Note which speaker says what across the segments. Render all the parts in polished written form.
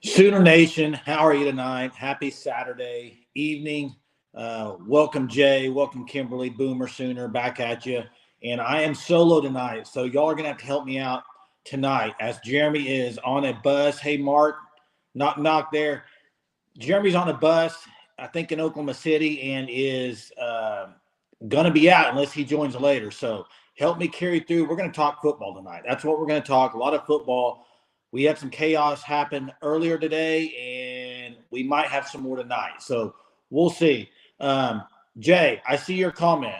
Speaker 1: Sooner Nation, how are you tonight? Happy Saturday evening. Welcome, Jay. Welcome, Kimberly. Boomer Sooner back at you. And I am solo tonight, so y'all are going to have to help me out tonight as Jeremy is on a bus. Hey, Mark, knock, knock there. Jeremy's on a bus, I think in Oklahoma City, and is going to be out unless he joins later. So help me carry through. We're going to talk football tonight. That's what we're going to talk. A lot of football. We had some chaos happen earlier today, and we might have some more tonight. So we'll see. Jay, I see your comment.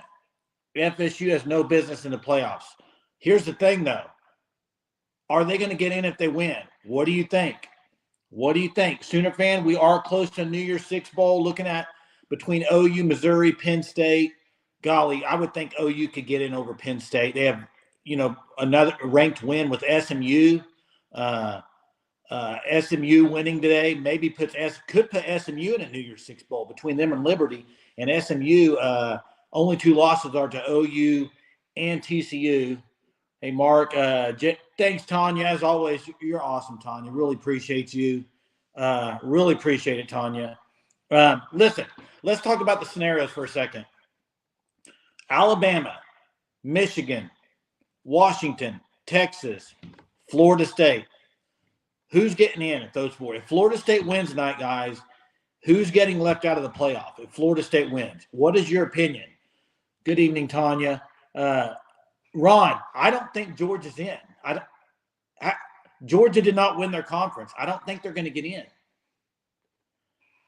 Speaker 1: FSU has no business in the playoffs. Here's the thing, though. Are they going to get in if they win? What do you think? What do you think? Sooner fan, we are close to New Year's Six Bowl, looking at between OU, Missouri, Penn State. Golly, I would think OU could get in over Penn State. They have, another ranked win with SMU. SMU winning today maybe could put SMU in a New Year's Six Bowl between them and Liberty. And SMU, only two losses are to OU and TCU. Hey, Mark. Thanks, Tanya. As always, you're awesome, Tanya. Really appreciate you. Really appreciate it, Tanya. Listen, let's talk about the scenarios for a second. Alabama, Michigan, Washington, Texas, Florida State. Who's getting in at those four? If Florida State wins tonight, guys, who's getting left out of the playoff if Florida State wins? What is your opinion? Good evening, Tanya. Ron, I don't think Georgia's in. Georgia did not win their conference. I don't think they're going to get in.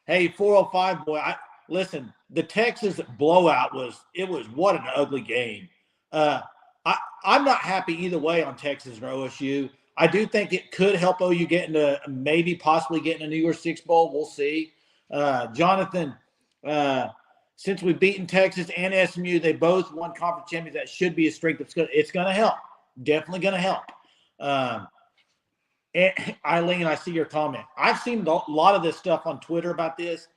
Speaker 1: Hey, 405 boy, listen, the Texas blowout was what an ugly game. I'm not happy either way on Texas or OSU. I do think it could help OU get into possibly getting a New Year's Six Bowl. We'll see. Jonathan, since we've beaten Texas and SMU, they both won conference champions. That should be a strength. It's going to help. Definitely going to help. And Eileen, I see your comment. I've seen a lot of this stuff on Twitter about this,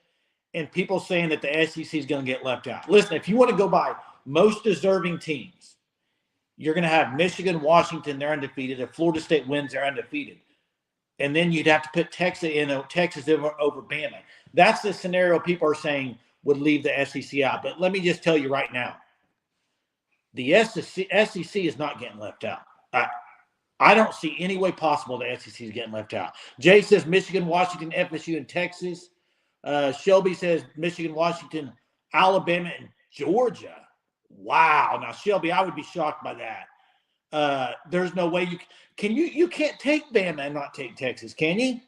Speaker 1: and people saying that the SEC is going to get left out. Listen, if you want to go by most deserving teams, you're going to have Michigan, Washington, they're undefeated. If Florida State wins, they're undefeated. And then you'd have to put Texas over Bama. That's the scenario people are saying would leave the SEC out. But let me just tell you right now, the SEC is not getting left out. I don't see any way possible the SEC is getting left out. Jay says Michigan, Washington, FSU, and Texas. Shelby says Michigan, Washington, Alabama, and Georgia. Wow. Now, Shelby, I would be shocked by that. There's no way you can't take Bama and not take Texas, can you?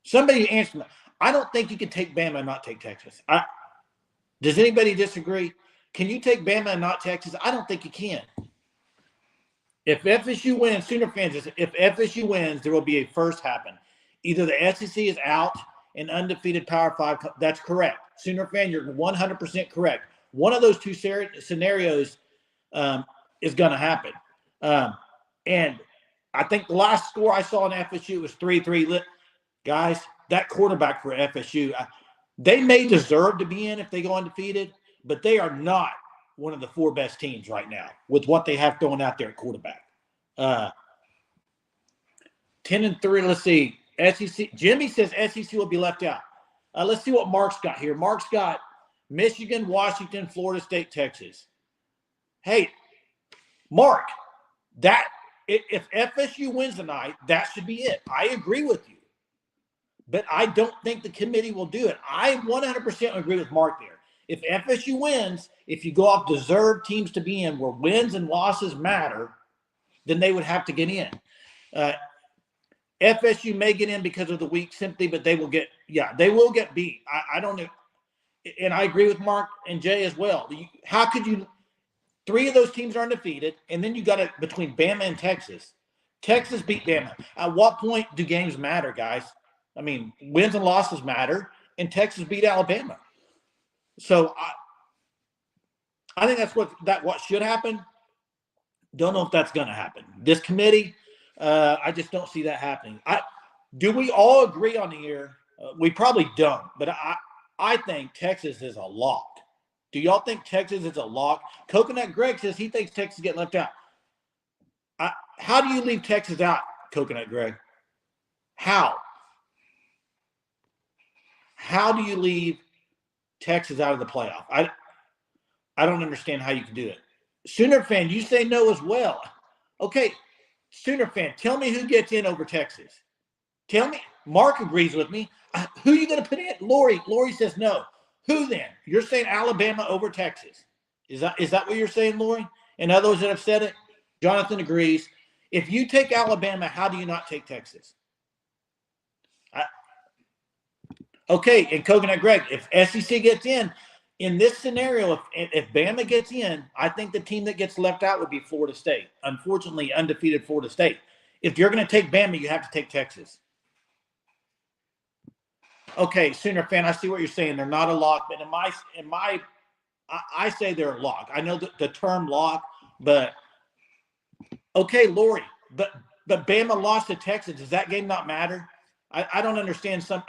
Speaker 1: Somebody answer me. I don't think you can take Bama and not take Texas. Does anybody disagree? Can you take Bama and not Texas? I don't think you can. If FSU wins, Sooner fans, if FSU wins, there will be a first happen. Either the SEC is out and undefeated Power 5. That's correct. Sooner fan, you're 100% correct. One of those two scenarios is going to happen. And I think the last score I saw in FSU was 3-3. Guys, that quarterback for FSU, they may deserve to be in if they go undefeated, but they are not one of the four best teams right now with what they have going out there at quarterback. 10-3, let's see. SEC. Jimmy says SEC will be left out. Let's see what Mark's got here. Mark's got Michigan, Washington, Florida State, Texas. Hey, Mark, if FSU wins tonight, that should be it. I agree with you. But I don't think the committee will do it. I 100% agree with Mark there. If FSU wins, if you go off deserved teams to be in where wins and losses matter, then they would have to get in. FSU may get in because of the weak sympathy, but they will get beat. I don't know. And I agree with Mark and Jay as well. How could you – three of those teams are undefeated, and then you got it between Bama and Texas. Texas beat Bama. At what point do games matter, guys? I mean, wins and losses matter, and Texas beat Alabama. So I think that's what should happen. Don't know if that's going to happen. This committee, I just don't see that happening. Do we all agree on here? We probably don't, but I think Texas is a lock. Do y'all think Texas is a lock? Coconut Greg says he thinks Texas get left out. How do you leave Texas out, Coconut Greg? How? how do you leave Texas out of the playoff? I don't understand how you can do it. Sooner fan, you say no as well. Okay, Sooner fan, tell me who gets in over Texas. Tell me. Mark agrees with me. Who are you going to put in? Lori says no. Who then? You're saying Alabama over Texas. Is that what you're saying, Lori? And others that have said it? Jonathan agrees. If you take Alabama, how do you not take Texas? Okay, and Coconut Greg, if SEC gets in this scenario, if Bama gets in, I think the team that gets left out would be Florida State. Unfortunately, undefeated Florida State. If you're going to take Bama, you have to take Texas. Okay, Sooner fan, I see what you're saying. They're not a lock, but I say they're a lock. I know the term lock, but okay, Lori, but Bama lost to Texas. Does that game not matter? I don't understand some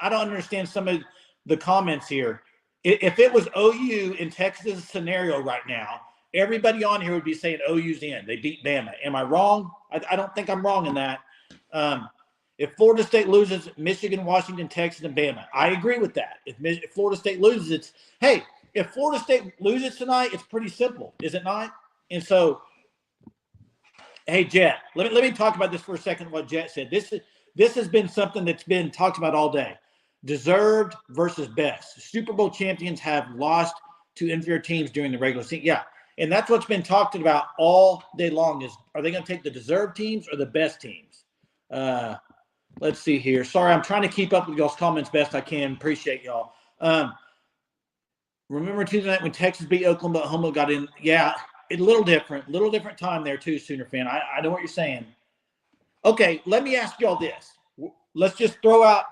Speaker 1: of the comments here. If it was OU in Texas scenario right now, everybody on here would be saying OU's in. They beat Bama. Am I wrong? I don't think I'm wrong in that. If Florida State loses, Michigan, Washington, Texas, and Bama, I agree with that. If Florida State loses, if Florida State loses tonight, it's pretty simple, is it not? And so, hey, Jet, let me talk about this for a second, what Jet said. This has been something that's been talked about all day. Deserved versus best. Super Bowl champions have lost to inferior teams during the regular season. Yeah, and that's what's been talked about all day long is, are they going to take the deserved teams or the best teams? Let's see here. Sorry, I'm trying to keep up with y'all's comments best I can. Appreciate y'all. Remember Tuesday night when Texas beat Oklahoma got in? Yeah, a little different time there too, Sooner fan. I know what you're saying. Okay, let me ask y'all this. Let's just throw out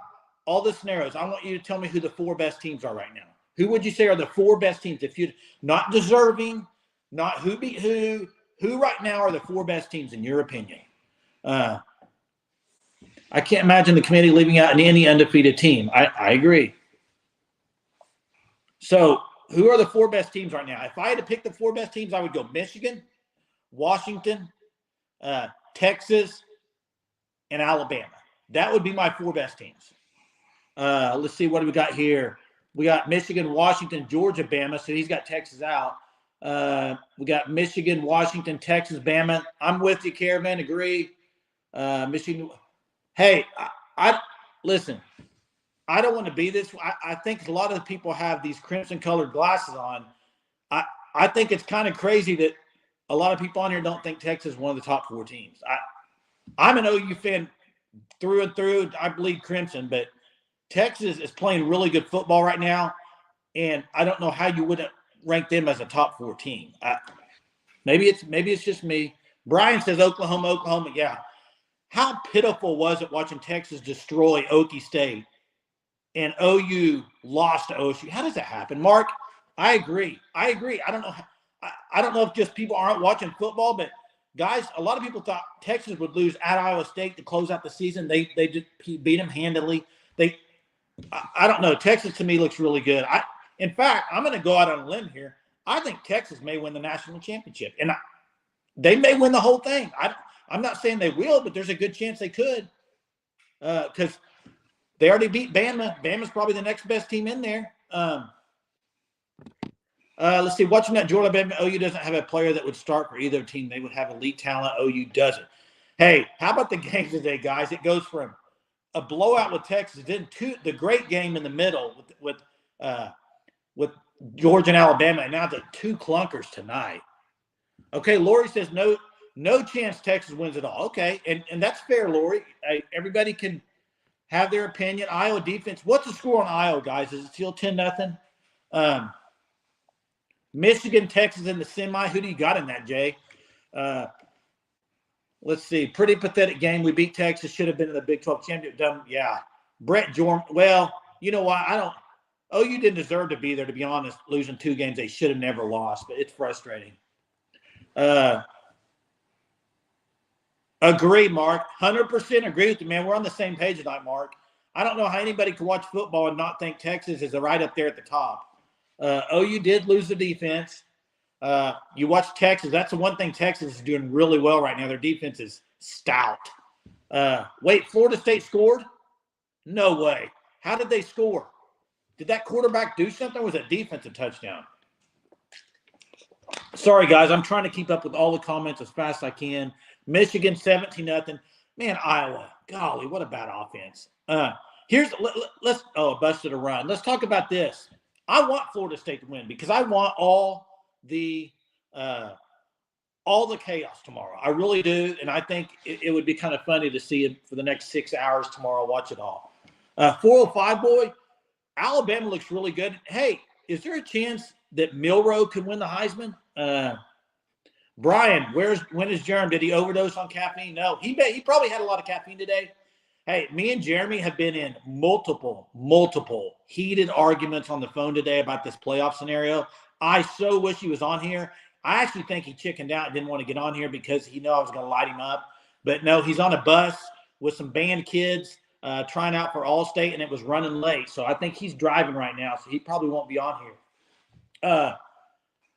Speaker 1: all the scenarios. I want you to tell me who the 4 best teams are right now. Who would you say are the 4 best teams? If you not deserving, not who beat who right now are the 4 best teams in your opinion? I can't imagine the committee leaving out any undefeated team. I agree. So who are the 4 best teams right now? If I had to pick the 4 best teams, I would go Michigan, Washington, Texas, and Alabama. That would be my 4 best teams. Let's see, what do we got here? We got Michigan, Washington, Georgia, Bama. So he's got Texas out. We got Michigan, Washington, Texas, Bama. I'm with you, Caravan. Agree. Michigan. Hey, I listen. I don't want to be this. I think a lot of people have these crimson-colored glasses on. I think it's kind of crazy that a lot of people on here don't think Texas is one of the top 4 teams. I'm an OU fan through and through. I bleed crimson, but Texas is playing really good football right now, and I don't know how you wouldn't rank them as a top 4 team. Maybe it's just me. Brian says Oklahoma. Yeah. How pitiful was it watching Texas destroy Okie State and OU lost to OSU? How does that happen, Mark? I agree. I don't know. I don't know if just people aren't watching football, but guys, a lot of people thought Texas would lose at Iowa State to close out the season. They just beat them handily. I don't know. Texas to me looks really good. In fact, I'm going to go out on a limb here. I think Texas may win the national championship, and they may win the whole thing. I'm not saying they will, but there's a good chance they could, because they already beat Bama. Bama's probably the next best team in there. Let's see. Watching that Georgia Bama, OU doesn't have a player that would start for either team. They would have elite talent. OU doesn't. Hey, how about the game today, guys? It goes from a blowout with Texas, then the great game in the middle with Georgia and Alabama, and now the 2 clunkers tonight. Okay, Lori says no chance Texas wins it all. Okay, and that's fair, Lori. Everybody can have their opinion. Iowa defense. What's the score on Iowa, guys? Is it still 10-0? Michigan, Texas in the semi. Who do you got in that, Jay? Let's see. Pretty pathetic game. We beat Texas. Should have been in the Big 12 championship. Yeah. Brett Jordan. Well, you know what? OU didn't deserve to be there, to be honest, losing 2 games they should have never lost, but it's frustrating. Agree, Mark. 100% agree with you, man. We're on the same page tonight, Mark. I don't know how anybody could watch football and not think Texas is right up there at the top. OU did lose the defense. You watch Texas. That's the one thing Texas is doing really well right now. Their defense is stout. Wait, Florida State scored? No way. How did they score? Did that quarterback do something? Or was it defensive touchdown? Sorry, guys. I'm trying to keep up with all the comments as fast as I can. Michigan 17-0. Man, Iowa. Golly, what a bad offense. Let's busted a run. Let's talk about this. I want Florida State to win because I want all the chaos tomorrow. I really do, and I think it would be kind of funny to see it for the next 6 hours tomorrow. Watch it all. 405 boy, Alabama looks really good. Hey, is there a chance that Milroe could win the Heisman? Brian, when is Jeremy? Did he overdose on caffeine? No, he probably had a lot of caffeine today. Hey, me and Jeremy have been in multiple heated arguments on the phone today about this playoff scenario. I so wish he was on here. I actually think he chickened out and didn't want to get on here because he knew I was going to light him up. But no, he's on a bus with some band kids trying out for Allstate, and it was running late. So I think he's driving right now, so he probably won't be on here.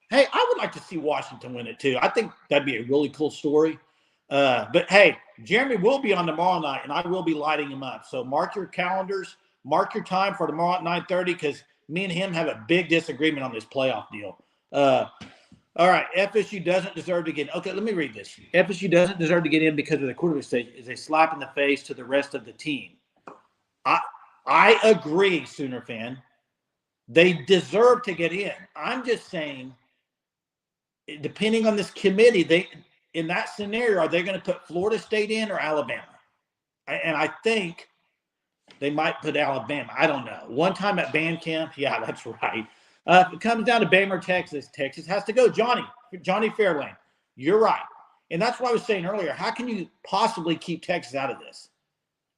Speaker 1: Hey, I would like to see Washington win it too. I think that'd be a really cool story. But hey, Jeremy will be on tomorrow night, and I will be lighting him up. So mark your calendars, mark your time for tomorrow at 9:30 because me and him have a big disagreement on this playoff deal. All right, FSU doesn't deserve to get in. Okay, let me read this. FSU doesn't deserve to get in because of the quarterback stage is a slap in the face to the rest of the team. I agree, Sooner fan. They deserve to get in. I'm just saying, depending on this committee, in that scenario, are they going to put Florida State in or Alabama? And I think they might put Alabama. I don't know. One time at band camp, yeah, that's right. If it comes down to Bama or Texas, Texas has to go. Johnny Fairlane, you're right. And that's what I was saying earlier. How can you possibly keep Texas out of this?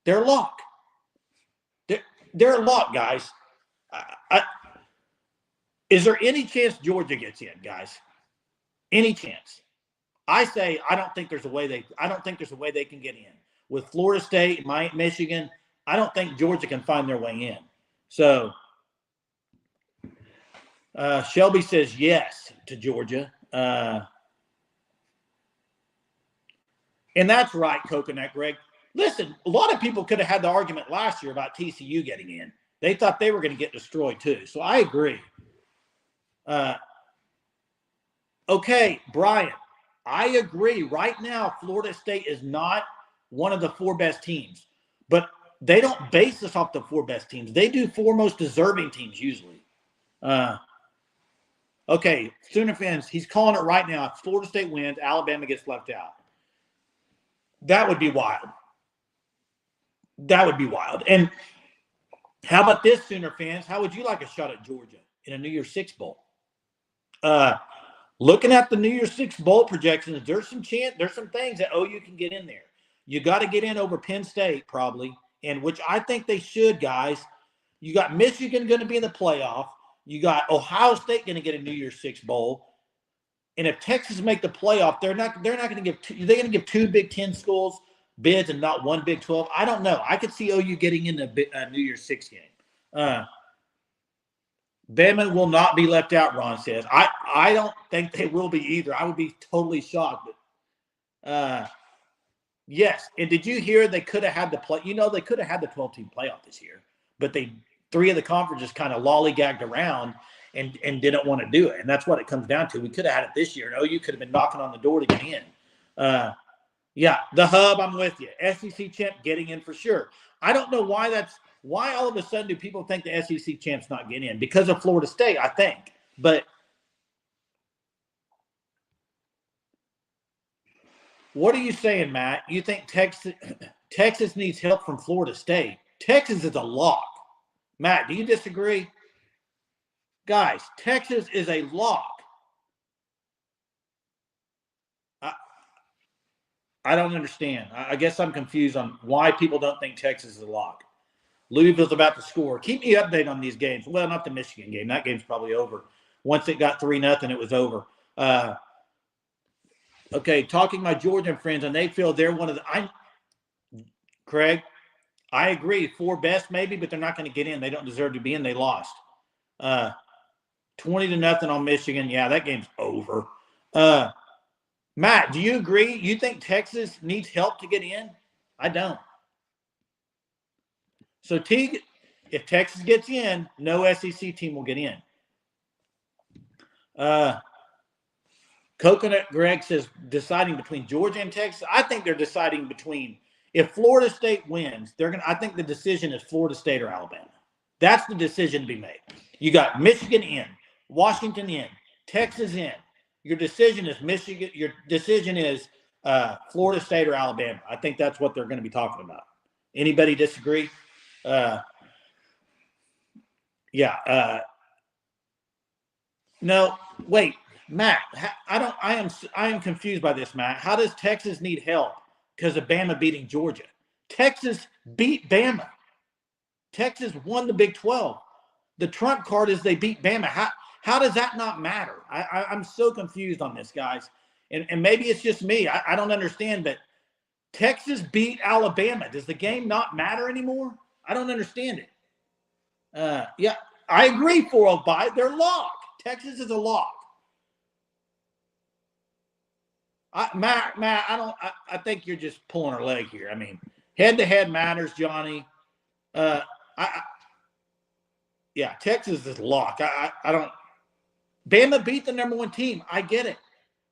Speaker 1: They're locked. They're locked, guys. Is there any chance Georgia gets in, guys? Any chance? I say I don't think there's a way they can get in. With Florida State, Michigan, I don't think Georgia can find their way in. So Shelby says yes to Georgia. And that's right, Coconut Greg. Listen, a lot of people could have had the argument last year about TCU getting in. They thought they were going to get destroyed too. So I agree. Okay, Brian, I agree. Right now, Florida State is not one of the 4 best teams. But they don't base this off the 4 best teams. They do 4 most deserving teams usually. Okay, Sooner fans, he's calling it right now. If Florida State wins, Alabama gets left out. That would be wild. That would be wild. And how about this, Sooner fans? How would you like a shot at Georgia in a New Year's Six bowl? Looking at the New Year's Six bowl projections, there's some things that OU can get in there. You got to get in over Penn State probably, and which I think they should, guys. You got Michigan going to be in the playoff. You got Ohio State going to get a New Year's Six bowl. And if Texas make the playoff, they're not going to give they're going to give 2 Big Ten schools bids and not 1 Big 12. I don't know. I could see OU getting in a New Year's Six game. Bama will not be left out, Ron says. I don't think they will be either. I would be totally shocked. But, yes. And did you hear they could have had they could have had the 12-team playoff this year, but 3 of the conferences kind of lollygagged around and didn't want to do it. And that's what it comes down to. We could have had it this year, and OU could have been knocking on the door to get in. Yeah, the hub, I'm with you. SEC champ getting in for sure. I don't know why all of a sudden do people think the SEC champ's not getting in? Because of Florida State, I think. But what are you saying, Matt? You think Texas needs help from Florida State? Texas is a lock. Matt, do you disagree? Guys, Texas is a lock. I don't understand. I guess I'm confused on why people don't think Texas is a lock. Louisville's about to score. Keep me updated on these games. Well, not the Michigan game. That game's probably over. Once it got 3-0, it was over. Okay, talking to my Georgian friends, and they feel they're one of the Craig, I agree. 4 best maybe, but they're not going to get in. They don't deserve to be in. They lost. 20-0 on Michigan. Yeah, that game's over. Matt, do you agree? You think Texas needs help to get in? I don't. So Teague If Texas gets in, no SEC team will get in. Coconut Greg says deciding between Georgia and Texas. I think they're deciding between. If Florida State wins, I think the decision is Florida State or Alabama. That's the decision to be made. You got Michigan in, Washington in, Texas in. Your decision is Michigan. Your decision is Florida State or Alabama. I think that's what they're going to be talking about. Anybody disagree? No, wait, Matt. I am confused by this, Matt. How does Texas need help because of Bama beating Georgia? Texas beat Bama. Texas won the Big 12. The trump card is they beat Bama. How does that not matter? I'm so confused on this, guys. And maybe it's just me. I don't understand, but Texas beat Alabama. Does the game not matter anymore? I don't understand it. Yeah, I agree, 405. They're locked. Texas is a lock. Matt, I think you're just pulling our leg here. I mean, head-to-head matters, Johnny. Texas is locked. I don't. Bama beat the number one team. I get it.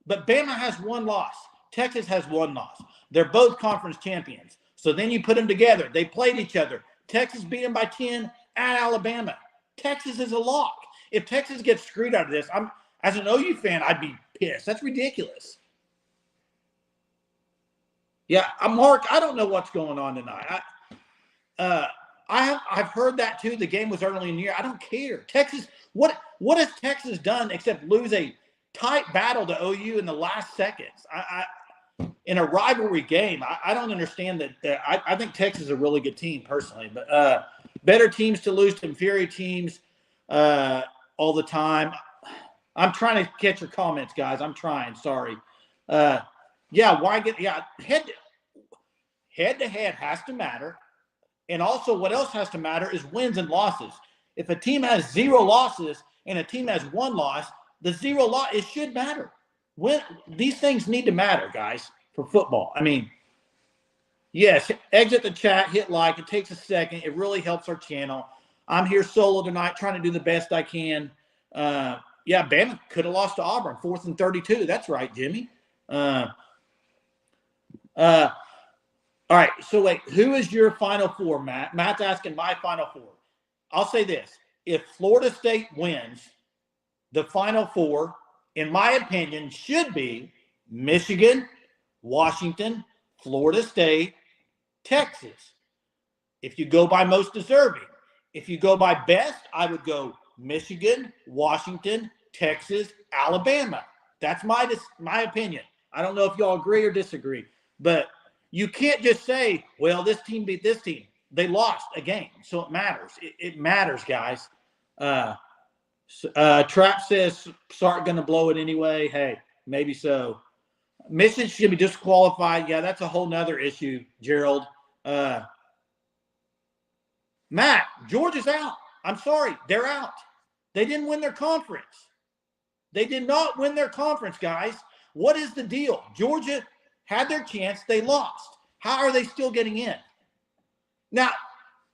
Speaker 1: But Bama has one loss. Texas has one loss. They're both conference champions. So then you put them together. They played each other. Texas beat them by 10 at Alabama. Texas is a lock. If Texas gets screwed out of this, as an OU fan, I'd be pissed. That's ridiculous. Yeah, Mark, I don't know what's going on tonight. I've heard that too. The game was early in the year. I don't care. Texas, what has Texas done except lose a tight battle to OU in the last seconds? In a rivalry game, I don't understand that. I think Texas is a really good team personally, but better teams to lose to inferior teams all the time. I'm trying to catch your comments, guys. I'm trying. Sorry. Head to head has to matter. And also what else has to matter is wins and losses. If a team has 0 losses and a team has 1 loss, the 0 loss, it should matter. These things need to matter, guys, for football. I mean, yes, exit the chat, hit like. It takes a second. It really helps our channel. I'm here solo tonight trying to do the best I can. Bama could have lost to Auburn, 4th and 32. That's right, Jimmy. All right, so wait, who is your Final Four, Matt? Matt's asking my Final Four. I'll say this. If Florida State wins, the Final Four, in my opinion, should be Michigan, Washington, Florida State, Texas. If you go by most deserving. If you go by best, I would go Michigan, Washington, Texas, Alabama. That's my opinion. I don't know if y'all agree or disagree, but you can't just say, well, this team beat this team. They lost a game, so it matters. It matters, guys. Trap says Sark going to blow it anyway. Hey, maybe so. Michigan should be disqualified. Yeah, that's a whole nother issue, Gerald. Matt, Georgia's out. I'm sorry. They're out. They didn't win their conference. They did not win their conference, guys. What is the deal? Georgia had their chance. They lost. How are they still getting in? Now,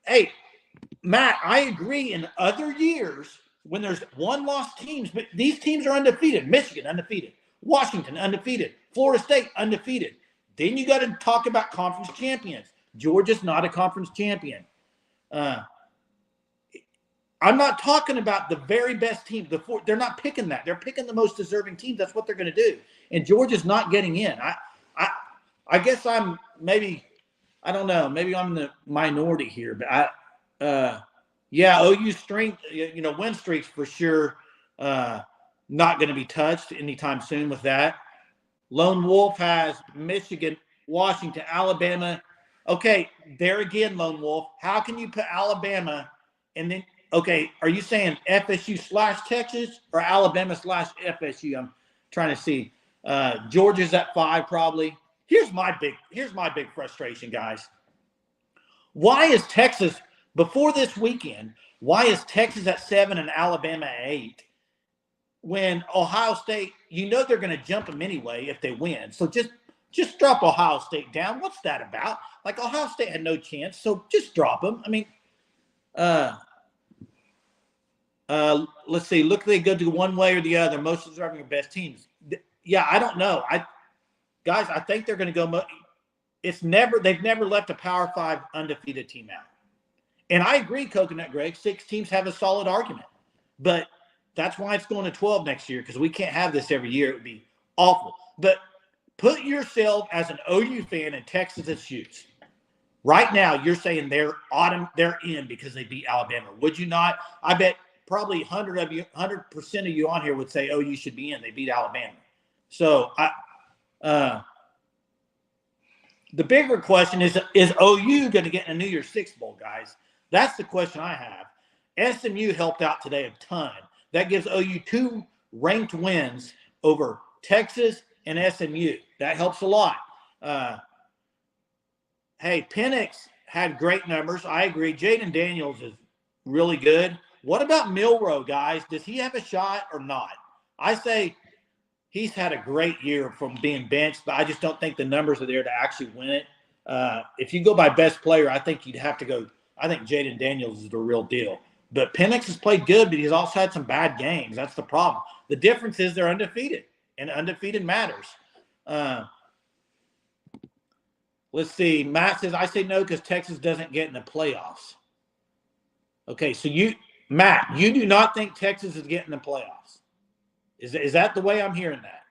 Speaker 1: hey, Matt, I agree in other years when there's one-loss teams, but these teams are undefeated. Michigan, undefeated. Washington, undefeated. Florida State, undefeated. Then you got to talk about conference champions. Georgia's not a conference champion. I'm not talking about the very best team. They're not picking that. They're picking the most deserving teams. That's what they're going to do. And Georgia's not getting in. I guess I don't know. Maybe I'm the minority here, but OU strength, win streaks for sure. Not going to be touched anytime soon with that. Lone Wolf has Michigan, Washington, Alabama. Okay, there again, Lone Wolf. How can you put Alabama and then, okay, are you saying FSU/Texas or Alabama/FSU? I'm trying to see. Georgia's at 5 probably. Here's my big frustration, guys. Why is Texas, before this weekend, why is Texas at 7 and Alabama at 8? When Ohio State, they're going to jump them anyway if they win. So just drop Ohio State down. What's that about? Like, Ohio State had no chance, so just drop them. I mean, Uh, let's see. Look, they go to one way or the other. Most deserving are best teams. Yeah, I don't know. Guys, I think they're going to go. They've never left a Power 5 undefeated team out. And I agree, Coconut Greg. 6 teams have a solid argument, but that's why it's going to 12 next year, because we can't have this every year. It would be awful. But put yourself as an OU fan in Texas's shoes. Right now, you're saying they're in because they beat Alabama. Would you not? I bet probably 100% of you on here would say OU should be in. They beat Alabama. So the bigger question is OU going to get in a New Year's Six Bowl, guys? That's the question I have. SMU helped out today a ton. That gives OU 2 ranked wins over Texas and SMU. That helps a lot. Hey, Penix had great numbers. I agree. Jaden Daniels is really good. What about Milroe, guys? Does he have a shot or not? I say he's had a great year from being benched, but I just don't think the numbers are there to actually win it. If you go by best player, I think you'd have to go. I think Jaden Daniels is the real deal. But Penix has played good, but he's also had some bad games. That's the problem. The difference is they're undefeated, and undefeated matters. Let's see. Matt says, I say no because Texas doesn't get in the playoffs. Okay, so Matt, you do not think Texas is getting the playoffs. Is that the way I'm hearing that?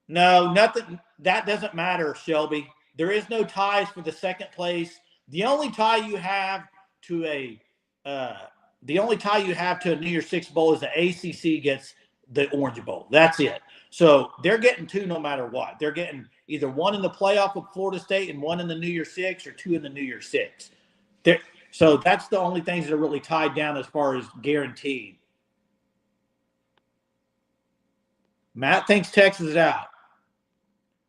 Speaker 1: No, nothing. That doesn't matter, Shelby. There is no ties for the second place. The only tie you have to a New Year's Six Bowl is the ACC gets the Orange Bowl. That's it. So they're getting 2 no matter what. They're getting either 1 in the playoff with Florida State and 1 in the New Year's Six, or 2 in the New Year's Six. So that's the only things that are really tied down as far as guaranteed. Matt thinks Texas is out.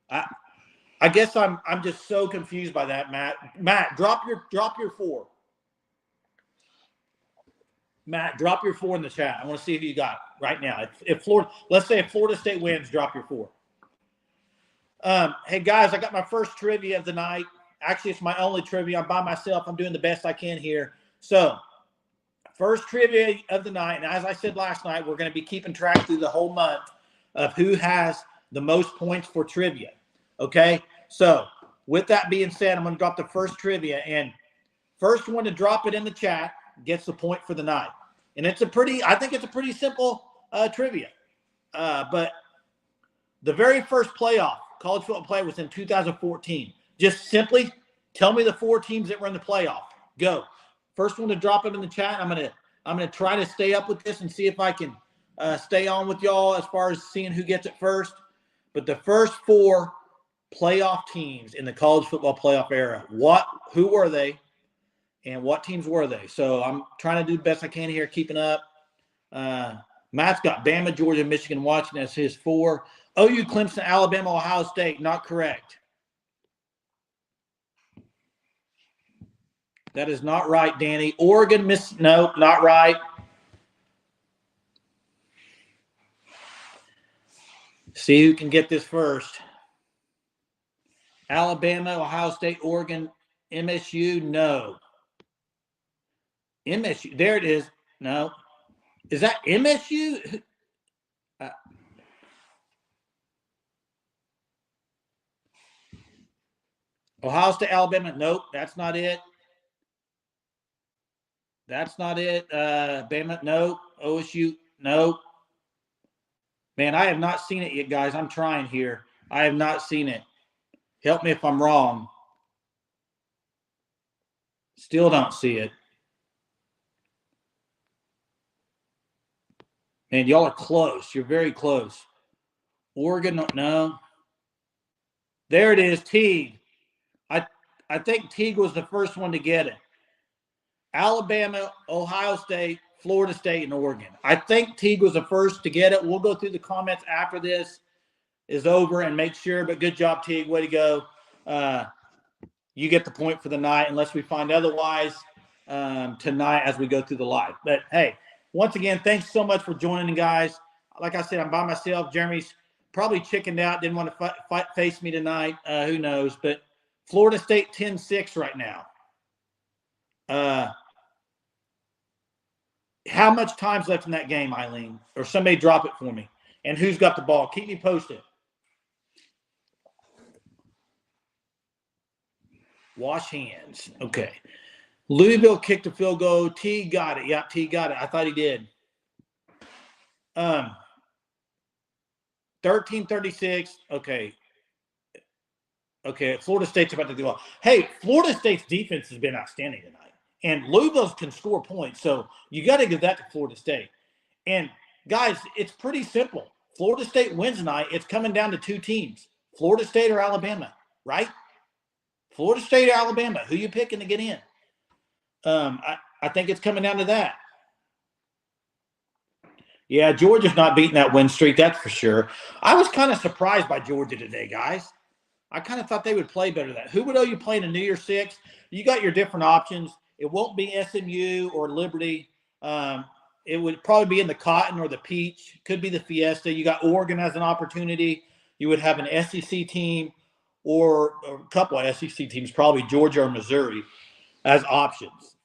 Speaker 1: I guess I'm just so confused by that, Matt. Matt, drop your 4. Matt, drop your 4 in the chat. I want to see who you got right now. Let's say if Florida State wins, drop your 4. Hey guys, I got my first trivia of the night. Actually, it's my only trivia. I'm by myself. I'm doing the best I can here. So, first trivia of the night. And as I said last night, we're going to be keeping track through the whole month of who has the most points for trivia. Okay? So, with that being said, I'm going to drop the first trivia. And first one to drop it in the chat gets the point for the night. And I think it's a pretty simple trivia. But the very first playoff, college football playoff, was in 2014. Just simply tell me the 4 teams that were in the playoff. Go. First one to drop it in the chat. I'm gonna try to stay up with this and see if I can stay on with y'all as far as seeing who gets it first. But the first 4 playoff teams in the college football playoff era, who were they, and what teams were they? So I'm trying to do the best I can here, keeping up. Matt's got Bama, Georgia, Michigan, Washington as his 4. OU, Clemson, Alabama, Ohio State. Not correct. That is not right, Danny. Oregon, no, not right. See who can get this first. Alabama, Ohio State, Oregon, MSU, no. MSU, there it is. No. Is that MSU? Ohio State, Alabama, nope, that's not it. That's not it. Bama, nope. OSU, nope. Man, I have not seen it yet, guys. I'm trying here. I have not seen it. Help me if I'm wrong. Still don't see it. Man, y'all are close. You're very close. Oregon, no. There it is, Teague. I think Teague was the first one to get it. Alabama, Ohio State, Florida State, and Oregon. I think Teague was the first to get it. We'll go through the comments after this is over and make sure. But good job, Teague. Way to go. You get the point for the night unless we find otherwise tonight as we go through the live. But, hey, once again, thanks so much for joining, guys. Like I said, I'm by myself. Jeremy's probably chickened out, didn't want to face me tonight. Who knows? But Florida State 10-6 right now. How much time's left in that game, Eileen? Or somebody drop it for me. And who's got the ball? Keep me posted. Wash hands. Okay. Louisville kicked a field goal. T got it. Yeah, T got it. I thought he did. 13-36. Okay. Okay, Florida State's about to do well. Hey, Florida State's defense has been outstanding tonight. And Louisville can score points, so you got to give that to Florida State. And, guys, it's pretty simple. Florida State wins tonight. It's coming down to two teams, Florida State or Alabama, right? Florida State or Alabama. Who you picking to get in? I think it's coming down to that. Yeah, Georgia's not beating that win streak, that's for sure. I was kind of surprised by Georgia today, guys. I kind of thought they would play better than that. Who would OU play in a New Year's Six? You got your different options. It won't be SMU or Liberty. It would probably be in the Cotton or the Peach. Could be the Fiesta. You got Oregon as an opportunity. You would have an SEC team or a couple of SEC teams, probably Georgia or Missouri, as options.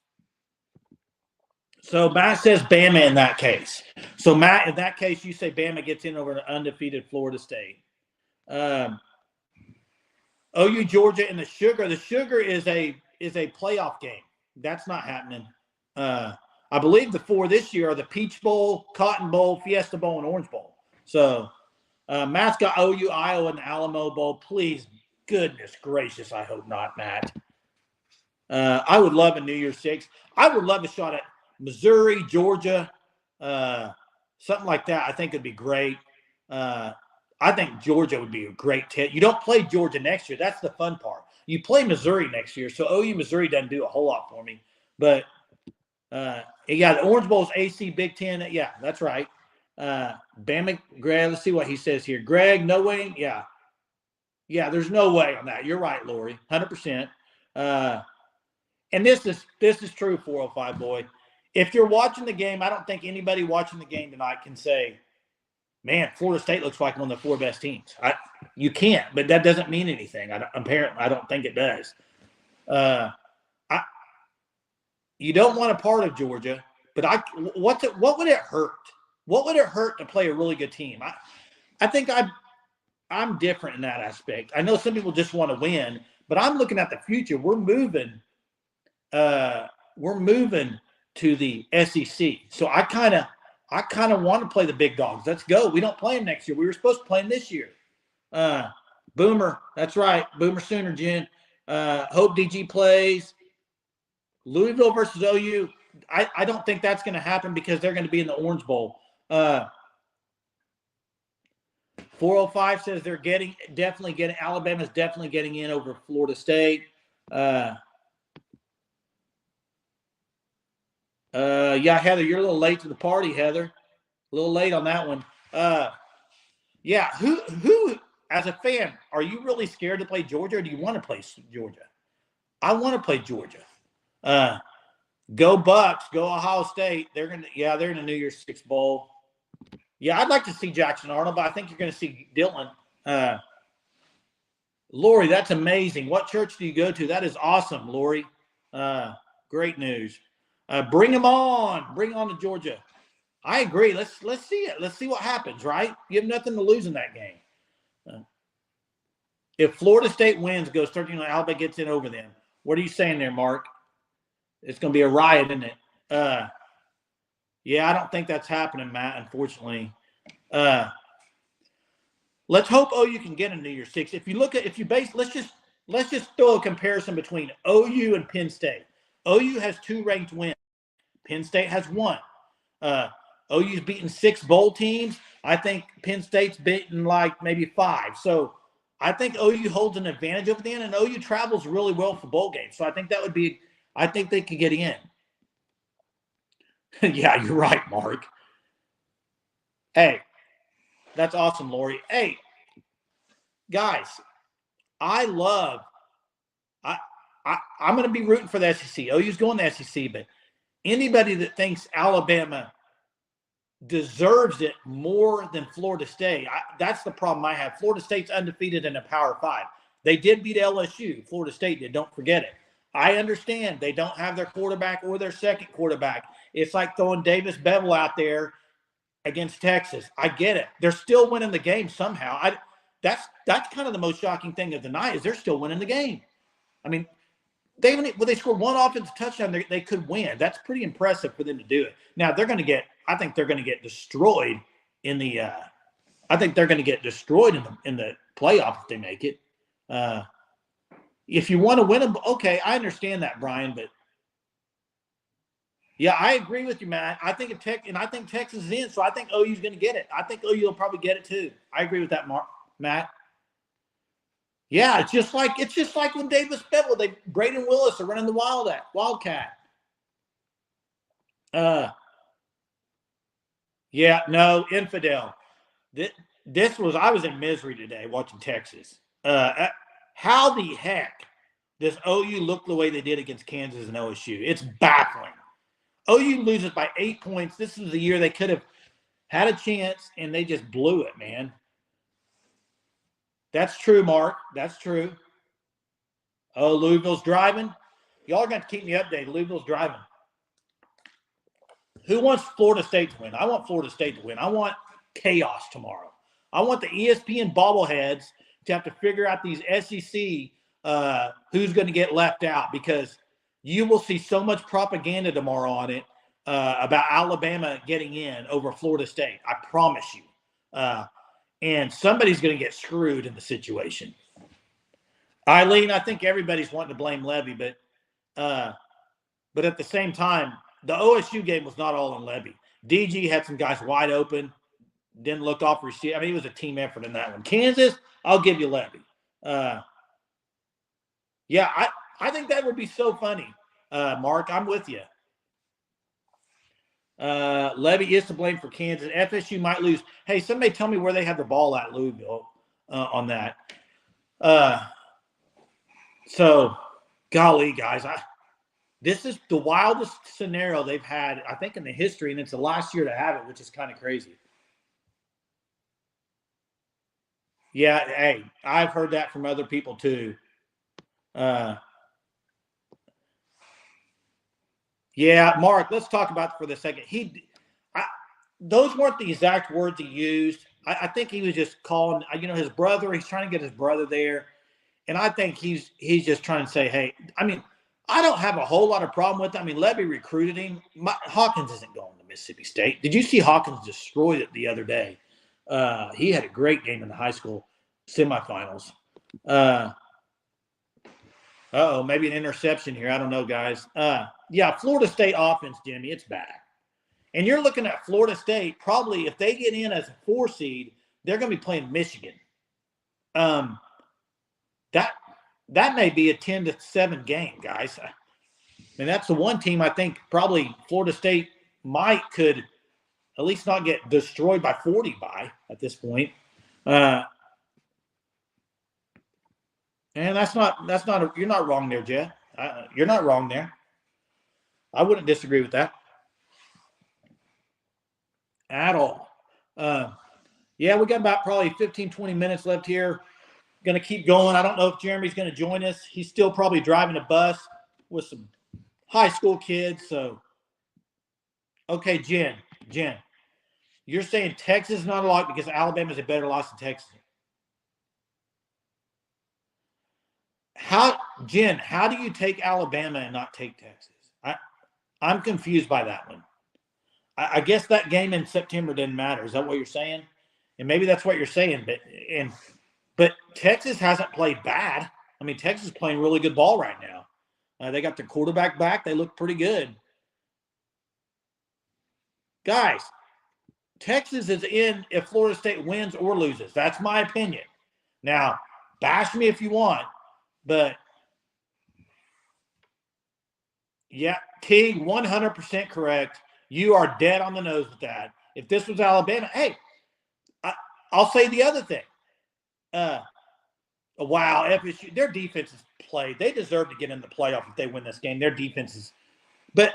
Speaker 1: So Matt says Bama in that case. So Matt, in that case, you say Bama gets in over an undefeated Florida State. OU Georgia and the Sugar. The Sugar is a playoff game. That's not happening. I believe the four this year are the Peach Bowl, Cotton Bowl, Fiesta Bowl, and Orange Bowl. So Matt's got OU, Iowa, and the Alamo Bowl. Please, goodness gracious, I hope not, Matt. I would love a New Year's Six. I would love a shot at Missouri, Georgia, something like that. I think it'd be great. I think Georgia would be a great test. You don't play Georgia next year. That's the fun part. You play Missouri next year. So OU Missouri doesn't do a whole lot for me. But, yeah, the Orange Bowl is AC Big Ten. Yeah, that's right. Bama, Greg, let's see what he says here. Greg, no way. Yeah. Yeah, there's no way on that. You're right, Lori, 100%. And this is true, 405 boy. If you're watching the game, I don't think anybody watching the game tonight can say, man, Florida State looks like one of the four best teams. You can't, but that doesn't mean anything. Apparently, I don't think it does. You don't want a part of Georgia, but what would it hurt? What would it hurt to play a really good team? I think I'm different in that aspect. I know some people just want to win, but I'm looking at the future. We're moving to the SEC. So I kind of want to play the big dogs. Let's go. We don't play them next year. We were supposed to play them this year. Boomer, that's right. Boomer Sooner, Jen. Hope DG plays. Louisville versus OU. I don't think that's going to happen because they're going to be in the Orange Bowl. 405 says they're Alabama's definitely getting in over Florida State. Yeah, Heather, you're a little late to the party, Heather. A little late on that one. Yeah, who as a fan, are you really scared to play Georgia, or do you want to play Georgia? I want to play Georgia. Go Bucks, go Ohio State. They're in the New Year's Six Bowl. Yeah, I'd like to see Jackson Arnold, but I think you're going to see Dylan. Lori, that's amazing. What church do you go to? That is awesome, Lori. Great news. Bring them on. Bring on to Georgia. I agree. Let's see it. Let's see what happens, right? You have nothing to lose in that game. If Florida State wins, goes 13, Alabama gets in over them. What are you saying there, Mark? It's going to be a riot, isn't it? Yeah, I don't think that's happening, Matt, unfortunately. Let's hope OU can get a New Year's Six. Let's just throw a comparison between OU and Penn State. OU has 2 ranked wins. Penn State has 1. OU's beaten 6 bowl teams. I think Penn State's beaten like maybe 5. So I think OU holds an advantage over them, and OU travels really well for bowl games. So I think I think they could get in. Yeah, you're right, Mark. Hey, that's awesome, Lori. Hey, guys, I'm going to be rooting for the SEC. OU's going to the SEC, but anybody that thinks Alabama deserves it more than Florida State, that's the problem I have. Florida State's undefeated in a Power 5. They did beat LSU. Florida State did. Don't forget it. I understand they don't have their quarterback or their second quarterback. It's like throwing Davis Bevel out there against Texas. I get it. They're still winning the game somehow. That's kind of the most shocking thing of the night is they're still winning the game. I mean, they scored one offensive touchdown. They could win. That's pretty impressive for them to do it. Now I think they're going to get destroyed in the. I think they're going to get destroyed in the playoff if they make it. If you want to win them, okay, I understand that, Brian, but yeah, I agree with you, Matt. I think Texas is in, so I think OU's going to get it. I think OU will probably get it too. I agree with that, Matt. Yeah, it's just like when Davis Bevel, Braden Willis are running the Wildcat. Yeah, no, infidel. I was in misery today watching Texas. How the heck does OU look the way they did against Kansas and OSU? It's baffling. OU loses by 8 points. This is the year they could have had a chance, and they just blew it, man. That's true, Mark. That's true. Oh, Louisville's driving. Y'all are going to keep me updated. Louisville's driving. Who wants Florida State to win? I want Florida State to win. I want chaos tomorrow. I want the ESPN bobbleheads to have to figure out these SEC who's going to get left out, because you will see so much propaganda tomorrow on it about Alabama getting in over Florida State. I promise you. And somebody's going to get screwed in the situation. Eileen, I think everybody's wanting to blame Levy, but at the same time, the OSU game was not all on Levy. DG had some guys wide open, didn't look off receive. I mean, it was a team effort in that one. Kansas, I'll give you Levy. Yeah, I think that would be so funny. Mark, I'm with you. Levy is to blame for Kansas. FSU might lose. Hey, somebody tell me where they have the ball at Louisville on that. So, golly, guys, this is the wildest scenario they've had, I think, in the history, and it's the last year to have it, which is kind of crazy. Yeah, hey, I've heard that from other people too. Yeah, Mark, let's talk about it for the second. Those weren't the exact words he used. I think he was just calling, his brother. He's trying to get his brother there. And I think he's just trying to say, hey, I mean, I don't have a whole lot of problem with it. I mean, Levy recruited him. Hawkins isn't going to Mississippi State. Did you see Hawkins destroyed it the other day? He had a great game in the high school semifinals. Maybe an interception here. I don't know, guys. Yeah, Florida State offense, Jimmy, it's bad. And you're looking at Florida State, probably if they get in as a 4 seed, they're going to be playing Michigan. That may be a 10-7 game, guys. And that's the one team I think probably Florida State could at least not get destroyed by 40 by at this point. And you're not wrong there, Jeff. You're not wrong there. I wouldn't disagree with that at all. Yeah, we got about probably 15, 20 minutes left here. Going to keep going. I don't know if Jeremy's going to join us. He's still probably driving a bus with some high school kids. So, okay, Jen, you're saying Texas is not a lock because Alabama's a better loss than Texas. How do you take Alabama and not take Texas? I'm confused by that one. I guess that game in September didn't matter. Is that what you're saying? And maybe that's what you're saying, but Texas hasn't played bad. I mean, Texas is playing really good ball right now. They got their quarterback back. They look pretty good. Guys, Texas is in if Florida State wins or loses. That's my opinion. Now, bash me if you want, but yeah, Teague, 100% correct. You are dead on the nose with that. If this was Alabama, hey, I'll say the other thing. Wow, FSU, their defense is played. They deserve to get in the playoff if they win this game. Their defense is. But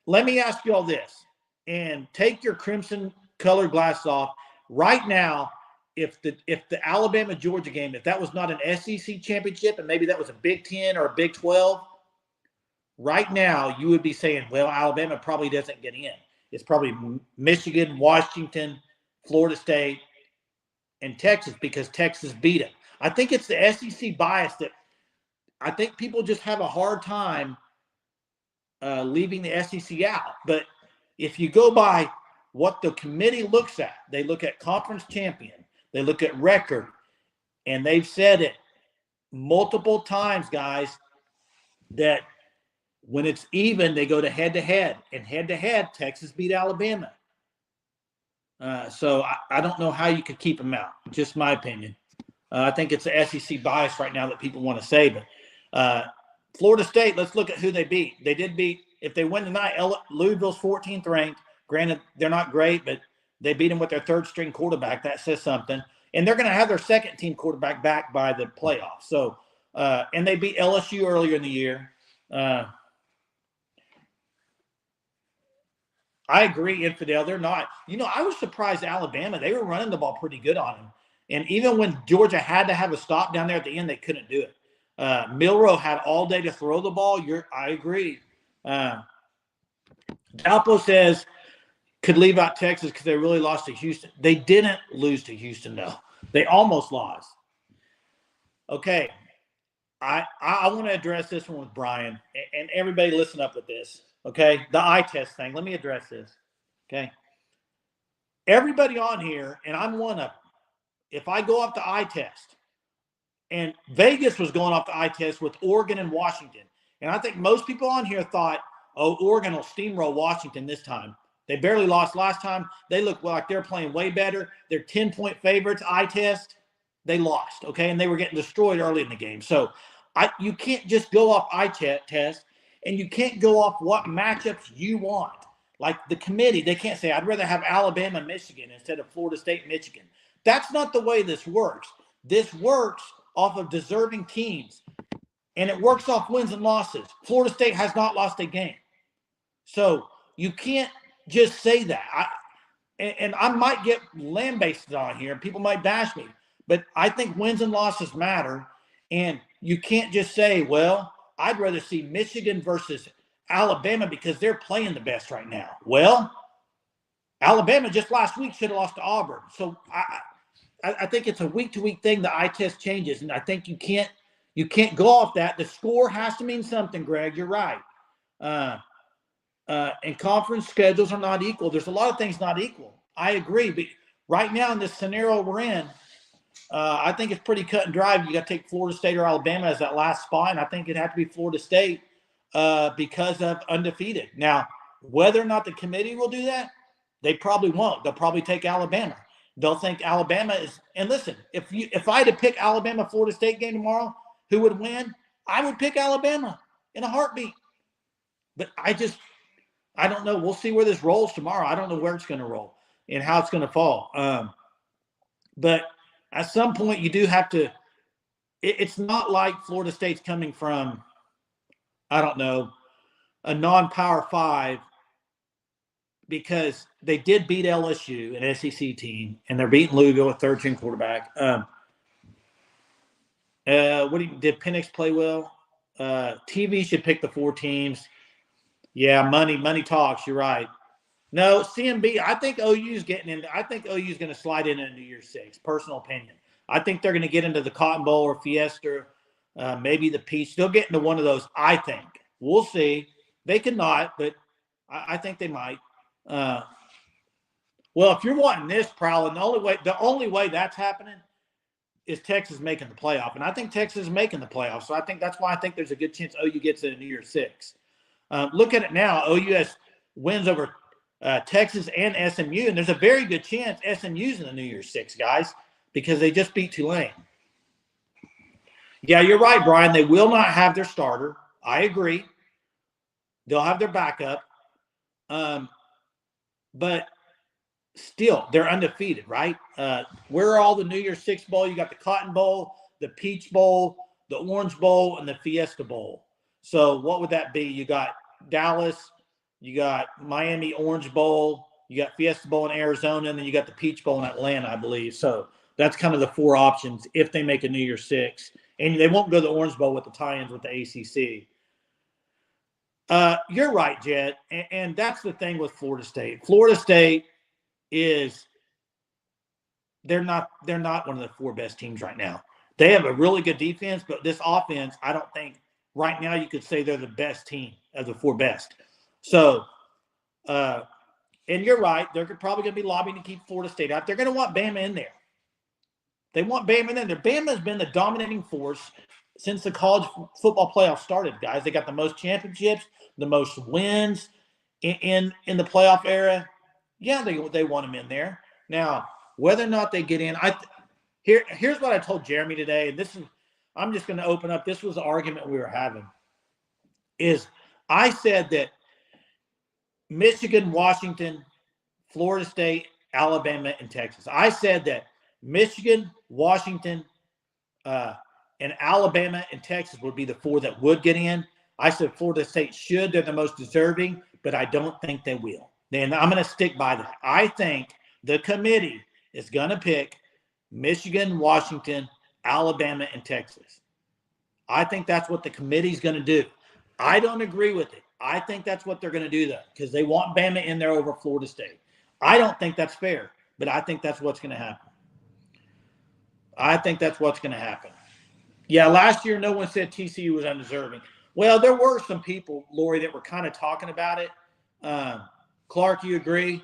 Speaker 1: let me ask you all this, and take your crimson colored glasses off. Right now, if the Alabama-Georgia game, if that was not an SEC championship and maybe that was a Big Ten or a Big 12, right now you would be saying, well, Alabama probably doesn't get in. It's probably Michigan, Washington, Florida State, and Texas because Texas beat them. I think it's the SEC bias that I think people just have a hard time leaving the SEC out. But if you go by what the committee looks at, they look at conference champion, they look at record, and they've said it multiple times, guys, that when it's even, they go to head-to-head. And head-to-head, Texas beat Alabama. So I don't know how you could keep them out. Just my opinion. I think it's the SEC bias right now that people want to say. But Florida State, let's look at who they beat. They did beat, if they win tonight, Louisville's 14th ranked. Granted, they're not great, but they beat them with their third-string quarterback. That says something. And they're going to have their second-team quarterback back by the playoffs. So, and they beat LSU earlier in the year. I agree, Infidel. They're not. I was surprised Alabama. They were running the ball pretty good on them. And even when Georgia had to have a stop down there at the end, they couldn't do it. Milroe had all day to throw the ball. I agree. Dalpo says could leave out Texas because they really lost to Houston. They didn't lose to Houston, though. They almost lost. Okay. I want to address this one with Brian. And everybody listen up with this. Okay, the eye test thing. Let me address this. Okay. Everybody on here, and I'm one of them, if I go off the eye test, and Vegas was going off the eye test with Oregon and Washington, and I think most people on here thought, oh, Oregon will steamroll Washington this time. They barely lost last time. They look like they're playing way better. They're 10-point favorites, eye test. They lost, okay, and they were getting destroyed early in the game. So you can't just go off eye test. And you can't go off what matchups you want. Like the committee, they can't say, I'd rather have Alabama and Michigan instead of Florida State and Michigan. That's not the way this works. This works off of deserving teams. And it works off wins and losses. Florida State has not lost a game. So you can't just say that. And I might get lambasted on here, and people might bash me. But I think wins and losses matter. And you can't just say, well, I'd rather see Michigan versus Alabama because they're playing the best right now. Well, Alabama just last week should have lost to Auburn. So I think it's a week-to-week thing. The eye test changes, and I think you can't go off that. The score has to mean something, Greg. You're right. And conference schedules are not equal. There's a lot of things not equal. I agree. But right now in this scenario we're in, I think it's pretty cut and dry. You got to take Florida State or Alabama as that last spot, and I think it'd have to be Florida State because of undefeated. Now, whether or not the committee will do that, they probably won't. They'll probably take Alabama. They'll think Alabama is – and listen, if I had to pick Alabama-Florida State game tomorrow, who would win? I would pick Alabama in a heartbeat. But I don't know. We'll see where this rolls tomorrow. I don't know where it's going to roll and how it's going to fall. But – at some point, you do have to – it's not like Florida State's coming from, I don't know, a non-Power 5 because they did beat LSU, an SEC team, and they're beating Louisville, a third-string quarterback. Did Penix play well? TV should pick the 4 teams. Yeah, money talks. You're right. No, CMB, I think OU's getting in. I think OU's going to slide into Year 6, personal opinion. I think they're going to get into the Cotton Bowl or Fiesta, maybe the Peach. They'll get into one of those, I think. We'll see. They could not, but I think they might. Well, if you're wanting this, Prowlin, the only way that's happening is Texas making the playoff. And I think Texas is making the playoff. So I think that's why I think there's a good chance OU gets into Year 6. Look at it now. OU has wins over Texas and SMU, and there's a very good chance SMU's in the New Year's 6, guys, because they just beat Tulane. Yeah, you're right, Brian. They will not have their starter. I agree. They'll have their backup. But still, they're undefeated, right? Where are all the New Year's 6 Bowl? You got the Cotton Bowl, the Peach Bowl, the Orange Bowl, and the Fiesta Bowl. So what would that be? You got Dallas, you got Miami Orange Bowl, you got Fiesta Bowl in Arizona, and then you got the Peach Bowl in Atlanta, I believe. So that's kind of the 4 options if they make a New Year's 6. And they won't go to the Orange Bowl with the tie-ins with the ACC. You're right, Jed, and that's the thing with Florida State. Florida State is they're not one of the four best teams right now. They have a really good defense, but this offense, I don't think right now you could say they're the best team of the four best. So, and you're right, they're probably going to be lobbying to keep Florida State out. They're going to want Bama in there. They want Bama in there. Bama has been the dominating force since the college football playoff started, guys. They got the most championships, the most wins in the playoff era. Yeah, they want them in there. Now, whether or not they get in, here's what I told Jeremy today, and I'm just going to open up. This was the argument we were having. Is I said that Michigan, Washington, Florida State, Alabama, and Texas. I said that Michigan, Washington, and Alabama and Texas would be the four that would get in. I said Florida State should. They're the most deserving, but I don't think they will. And I'm going to stick by that. I think the committee is going to pick Michigan, Washington, Alabama, and Texas. I think that's what the committee is going to do. I don't agree with it. I think that's what they're going to do, though, because they want Bama in there over Florida State. I don't think that's fair, but I think that's what's going to happen. I think that's what's going to happen. Yeah, last year no one said TCU was undeserving. Well, there were some people, Lori, that were kind of talking about it. Clark, you agree?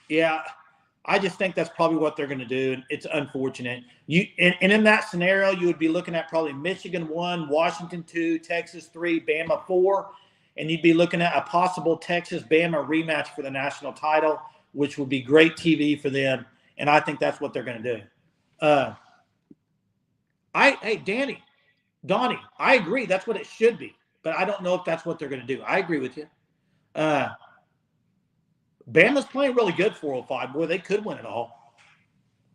Speaker 1: Yeah, I just think that's probably what they're going to do. It's unfortunate. And in that scenario, you would be looking at probably Michigan 1, Washington 2, Texas 3, Bama 4, and you'd be looking at a possible Texas-Bama rematch for the national title, which would be great TV for them. And I think that's what they're going to do. Donnie, I agree. That's what it should be. But I don't know if that's what they're going to do. I agree with you. Bama's playing really good 405. Boy, they could win it all.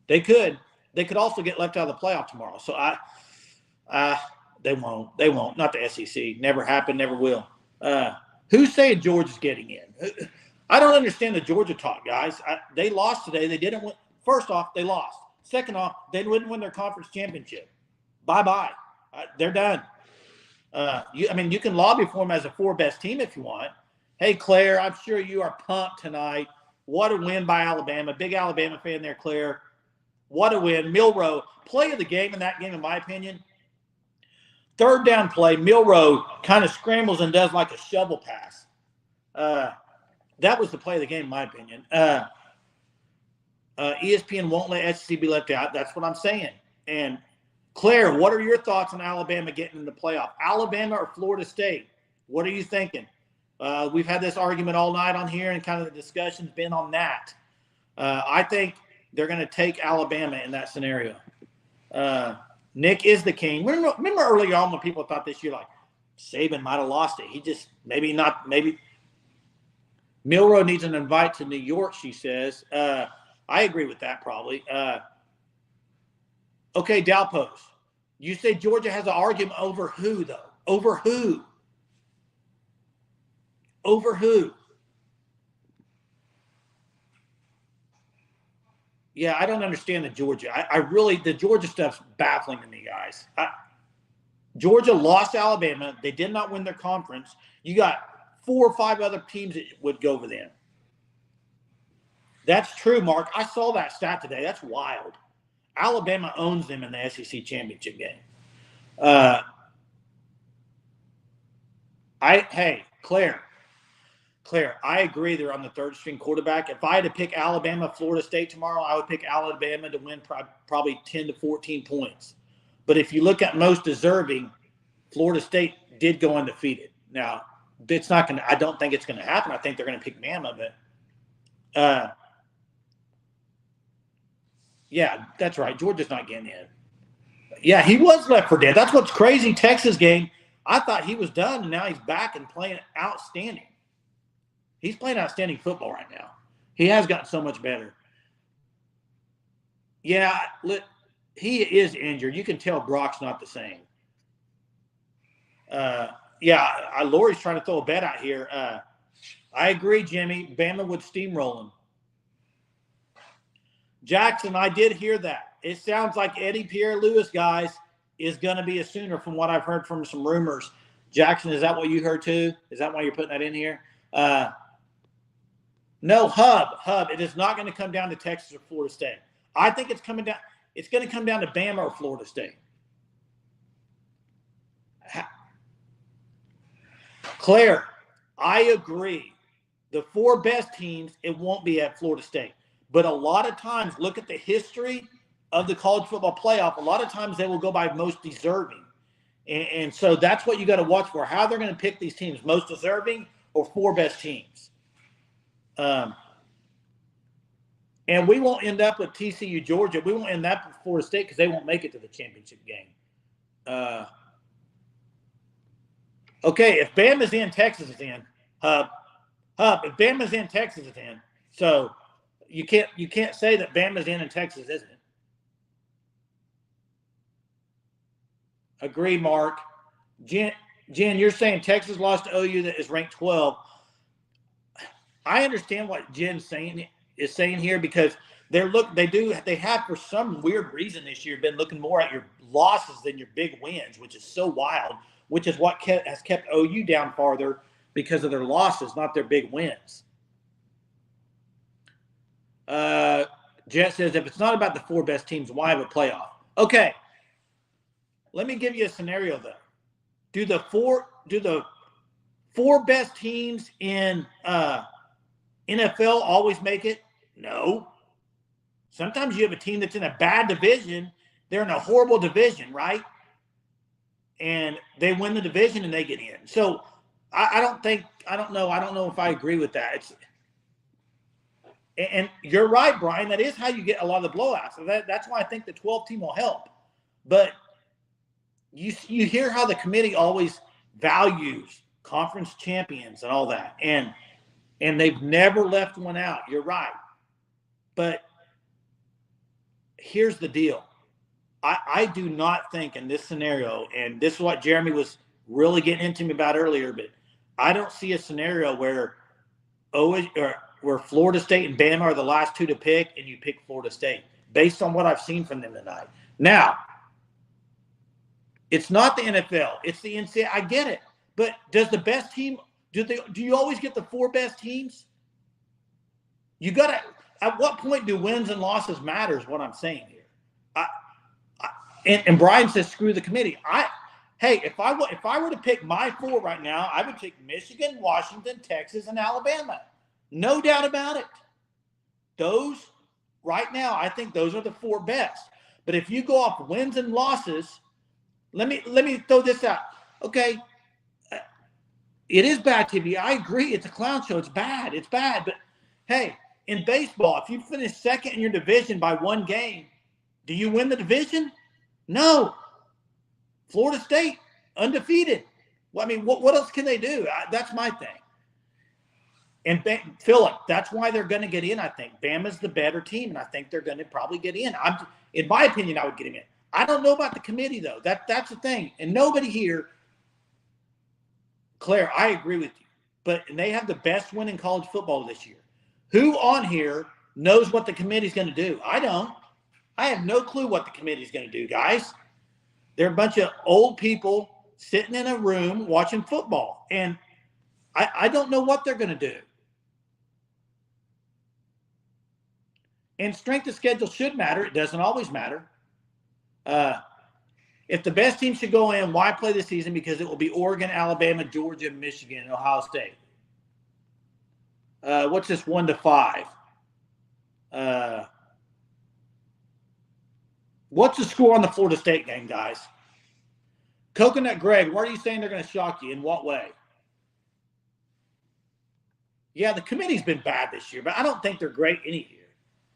Speaker 1: They could. They could also get left out of the playoff tomorrow. So they won't. They won't. Not the SEC. Never happened. Never will. Who's saying Georgia's getting in? I don't understand the Georgia talk, guys. They lost today. They didn't win. First off, they lost. Second off, they didn't win their conference championship. Bye-bye. They're done. You can lobby for them as a four best team if you want. Hey, Claire, I'm sure you are pumped tonight. What a win by Alabama. Big Alabama fan there, Claire. What a win. Milroe, play of the game in that game, in my opinion. Third down play, Milroe kind of scrambles and does like a shovel pass. That was the play of the game, in my opinion. ESPN won't let SEC be left out. That's what I'm saying. And Claire, what are your thoughts on Alabama getting in the playoff? Alabama or Florida State? What are you thinking? We've had this argument all night on here, and kind of the discussion's been on that. I think they're going to take Alabama in that scenario. Nick is the king. Remember earlier on when people thought this year, like, Saban might have lost it. He just maybe not. Maybe Milroe needs an invite to New York, she says. I agree with that probably. Okay, Dalpos, you say Georgia has an argument over who, though? Over who? Over who? Yeah, I don't understand the Georgia. The Georgia stuff's baffling to me, guys. Georgia lost Alabama. They did not win their conference. You got 4 or 5 other teams that would go over them. That's true, Mark. I saw that stat today. That's wild. Alabama owns them in the SEC championship game. Claire, I agree they're on the third string quarterback. If I had to pick Alabama, Florida State tomorrow, I would pick Alabama to win probably 10 to 14 points. But if you look at most deserving, Florida State did go undefeated. Now, it's not going to. I don't think it's going to happen. I think they're going to pick Bama, but yeah, that's right. Georgia's not getting in. Yeah, he was left for dead. That's what's crazy. Texas game, I thought he was done, and now he's back and playing outstanding. He's playing outstanding football right now. He has gotten so much better. Yeah, he is injured. You can tell Brock's not the same. Lori's trying to throw a bet out here. I agree, Jimmy. Bama would steamroll him. Jackson, I did hear that. It sounds like Eddie Pierre-Louis, guys, is going to be a Sooner from what I've heard from some rumors. Jackson, is that what you heard too? Is that why you're putting that in here? No, Hub. It is not going to come down to Texas or Florida State. I think it's coming down. It's going to come down to Bama or Florida State. Claire, I agree. The 4 best teams, it won't be at Florida State. But a lot of times, look at the history of the college football playoff. A lot of times they will go by most deserving. And so that's what you got to watch for, how they're going to pick these teams, most deserving or 4 best teams. And we won't end up with TCU, Georgia. We won't end up with Florida State because they won't make it to the championship game. Okay, if Bama's in, Texas is in. If Bama's in, Texas is in. So you can't say that Bama's in and Texas isn't. Agree, Mark. Jen, you're saying Texas lost to OU that is ranked 12. I understand what Jen's saying here because they have for some weird reason this year been looking more at your losses than your big wins, which is so wild, which is what has kept OU down farther because of their losses, not their big wins. Jet says, if it's not about the 4 best teams, why have a playoff? Okay. Let me give you a scenario though. Do the four best teams in NFL always make it? No. Sometimes you have a team that's in a bad division. They're in a horrible division, right? And they win the division and they get in. So I don't know if I agree with that. And you're right, Brian. That is how you get a lot of the blowouts. So that's why I think the 12 team will help. But you hear how the committee always values conference champions and all that. And they've never left one out. You're right. But here's the deal. I do not think in this scenario, and this is what Jeremy was really getting into me about earlier, but I don't see a scenario where Florida State and Bama are the last 2 to pick and you pick Florida State based on what I've seen from them tonight. Now, it's not the NFL. It's the NCAA. I get it. But does the best team do you always get the 4 best teams? You got to – at what point do wins and losses matter is what I'm saying here. And Brian says screw the committee. If I were to pick my 4 right now, I would pick Michigan, Washington, Texas, and Alabama. No doubt about it. Those right now, I think those are the 4 best. But if you go off wins and losses – Let me throw this out. Okay. It is bad TV. I agree. It's a clown show. It's bad. But hey, in baseball, if you finish second in your division by 1 game, do you win the division? No. Florida State, undefeated. Well, I mean, what else can they do? That's my thing. And Philip, that's why they're going to get in, I think. Bama's the better team, and I think they're going to probably get in. In my opinion, I would get him in. I don't know about the committee, though. That's the thing. And nobody here, Claire, I agree with you. And they have the best win in college football this year. Who on here knows what the committee's going to do? I don't. I have no clue what the committee's going to do, guys. They're a bunch of old people sitting in a room watching football. And I don't know what they're going to do. And strength of schedule should matter. It doesn't always matter. If the best team should go in, why play the season? Because it will be Oregon, Alabama, Georgia, Michigan, and Ohio State. What's this 1 to 5? What's the score on the Florida State game, guys? Coconut Greg, why are you saying they're going to shock you? In what way? Yeah, the committee's been bad this year, but I don't think they're great any year.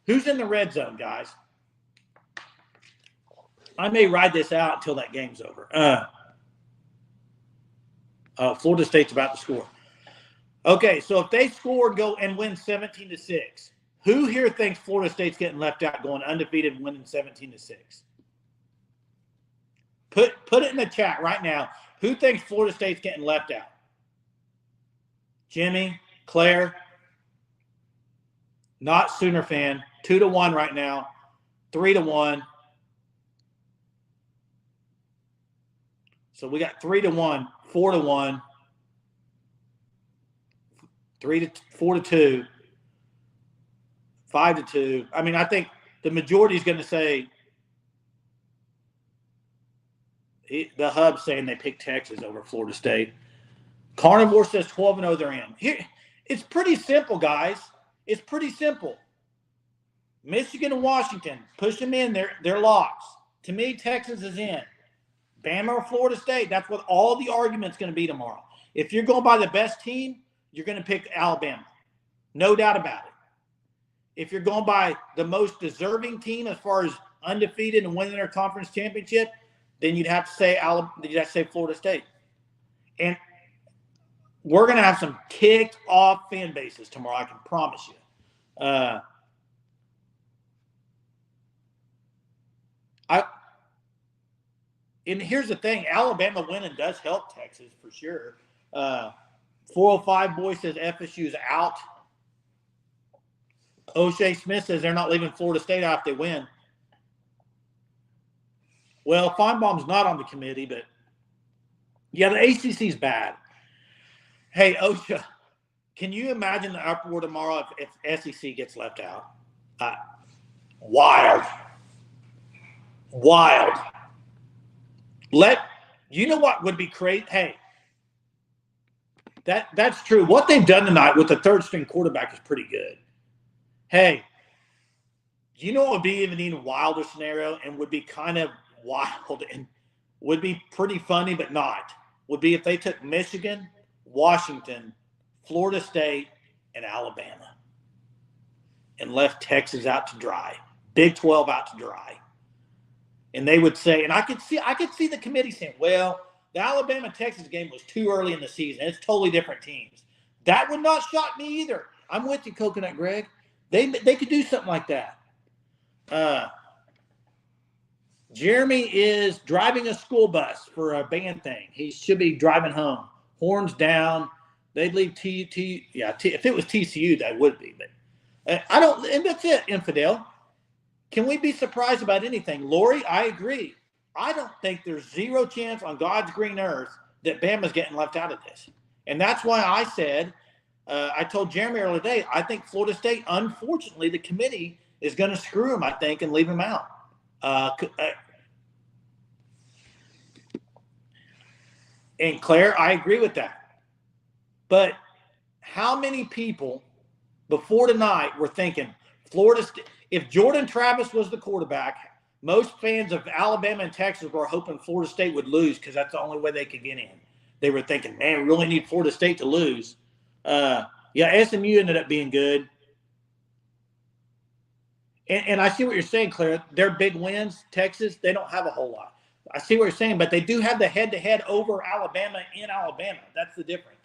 Speaker 1: Who's in the red zone, guys? I may ride this out until that game's over. Florida State's about to score. Okay, so if they score, go and win 17-6, who here thinks Florida State's getting left out, going undefeated, and winning 17-6? Put it in the chat right now. Who thinks Florida State's getting left out? Jimmy, Claire, not Sooner fan. 2-1 right now. 3-1. So we got 3-1. 4-1, 4-2, 5-2. I mean, I think the majority is going to say the hub saying they picked Texas over Florida State. Carnivore says 12-0 they're in. Here, it's pretty simple, guys. It's pretty simple. Michigan and Washington, push them in. They're locks. To me, Texas is in. Bama or Florida State, that's what all the argument's going to be tomorrow. If you're going by the best team, you're going to pick Alabama. No doubt about it. If you're going by the most deserving team as far as undefeated and winning their conference championship, then you'd have to say Florida State. And we're going to have some kicked off fan bases tomorrow, I can promise you. And here's the thing, Alabama winning does help Texas for sure. 405 boy says FSU is out. O'Shea Smith says they're not leaving Florida State out if they win. Well, Feinbaum's not on the committee, but yeah, the ACC's bad. Hey, OSHA, can you imagine the uproar tomorrow if SEC gets left out? Wild. You know what would be crazy? Hey, that's true. What they've done tonight with the third string quarterback is pretty good. Hey, do you know what would be an even wilder scenario and would be kind of wild and would be pretty funny but not? Would be if they took Michigan, Washington, Florida State, and Alabama and left Texas out to dry. Big 12 out to dry. And they would say, and I could see the committee saying, well, the Alabama-Texas game was too early in the season. It's totally different teams. That would not shock me either. I'm with you, Coconut Greg. They could do something like that. Jeremy is driving a school bus for a band thing. He should be driving home. Horns down. They'd leave if it was TCU, that would be. But I don't, and that's it, Infidel. Can we be surprised about anything? Lori, I agree. I don't think there's zero chance on God's green earth that Bama's getting left out of this. And that's why I said, I told Jeremy earlier today, I think Florida State, unfortunately, the committee is going to screw him, I think, and leave him out. And Claire, I agree with that. But how many people before tonight were thinking Florida State? If Jordan Travis was the quarterback, most fans of Alabama and Texas were hoping Florida State would lose because that's the only way they could get in. They were thinking, man, we really need Florida State to lose. SMU ended up being good. And I see what you're saying, Claire. Their big wins, Texas, they don't have a whole lot. I see what you're saying, but they do have the head-to-head over Alabama in Alabama. That's the difference.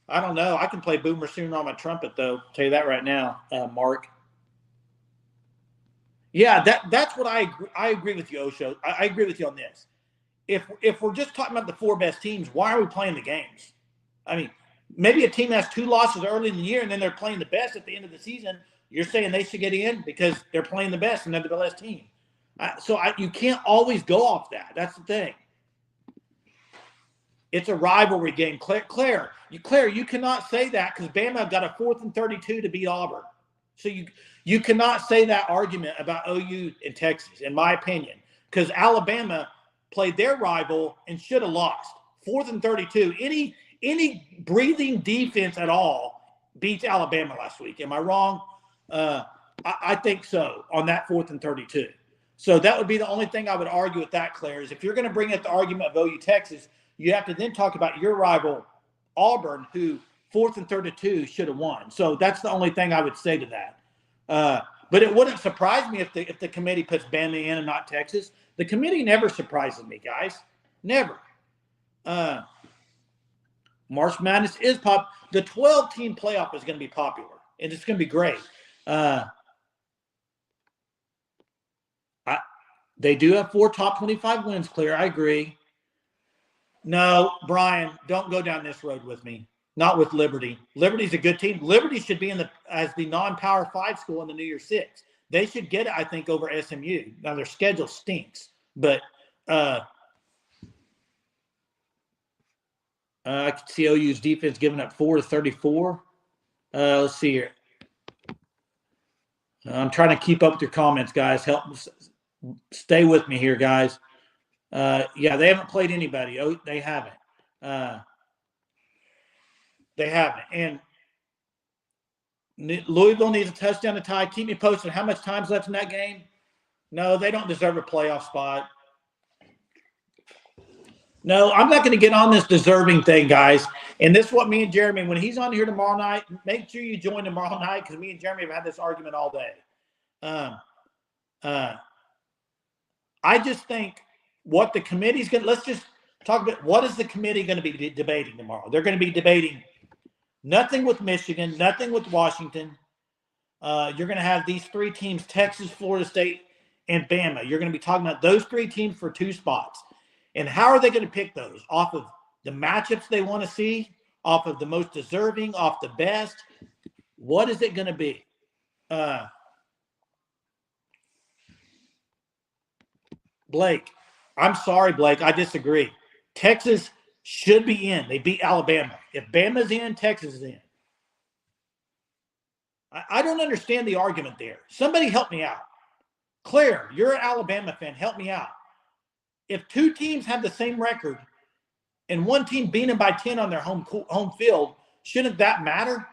Speaker 1: I don't know. I can play Boomer Sooner on my trumpet, though. I'll tell you that right now, Mark. Yeah, that's what I agree with you, Osho. I agree with you on this. If we're just talking about the four best teams, why are we playing the games? I mean, maybe a team has 2 losses early in the year and then they're playing the best at the end of the season. You're saying they should get in because they're playing the best and they're the best team. You can't always go off that. That's the thing. It's a rivalry game. Claire, you cannot say that because Bama got a 4th and 32 to beat Auburn. So you cannot say that argument about OU and Texas, in my opinion, because Alabama played their rival and should have lost. 4th and 32. Any breathing defense at all beats Alabama last week. Am I wrong? I think so on that 4th and 32. So that would be the only thing I would argue with that, Claire, is if you're going to bring up the argument of OU Texas, you have to then talk about your rival Auburn, who 4th and 32 should have won. So that's the only thing I would say to that. But it wouldn't surprise me if the committee puts Bama in and not Texas. The committee never surprises me, guys. Never. March Madness is pop. The 12-team playoff is going to be popular, and it's going to be great. They do have 4 top 25 wins, Clear. I agree. No, Brian, don't go down this road with me. Not with Liberty. Liberty's a good team. Liberty should be as the non-Power 5 school in the New Year's Six. They should get it, I think, over SMU. Now, their schedule stinks. But I can see OU's defense giving up 4-34. Let's see here. I'm trying to keep up with your comments, guys. Help stay with me here, guys. Yeah, they haven't played anybody. Oh, they haven't. They haven't. And Louisville needs a touchdown to tie. Keep me posted. How much time's left in that game? No, they don't deserve a playoff spot. No, I'm not going to get on this deserving thing, guys. And this is what me and Jeremy, when he's on here tomorrow night, make sure you join tomorrow night because me and Jeremy have had this argument all day. I just think what the committee's going to, let's just talk about what is the committee going to be debating tomorrow? They're going to be debating nothing with Michigan, nothing with Washington. You're going to have these three teams, Texas, Florida State, and Bama. You're going to be talking about those three teams for 2 spots. And how are they going to pick those? Off of the matchups they want to see, off of the most deserving, off the best? What is it going to be? Blake, I'm sorry, Blake. I disagree. Texas should be in. They beat Alabama. If Bama's in, Texas is in. I don't understand the argument there. Somebody help me out. Claire, you're an Alabama fan. Help me out. If 2 teams have the same record and one team beat them by 10 on their home field, shouldn't that matter?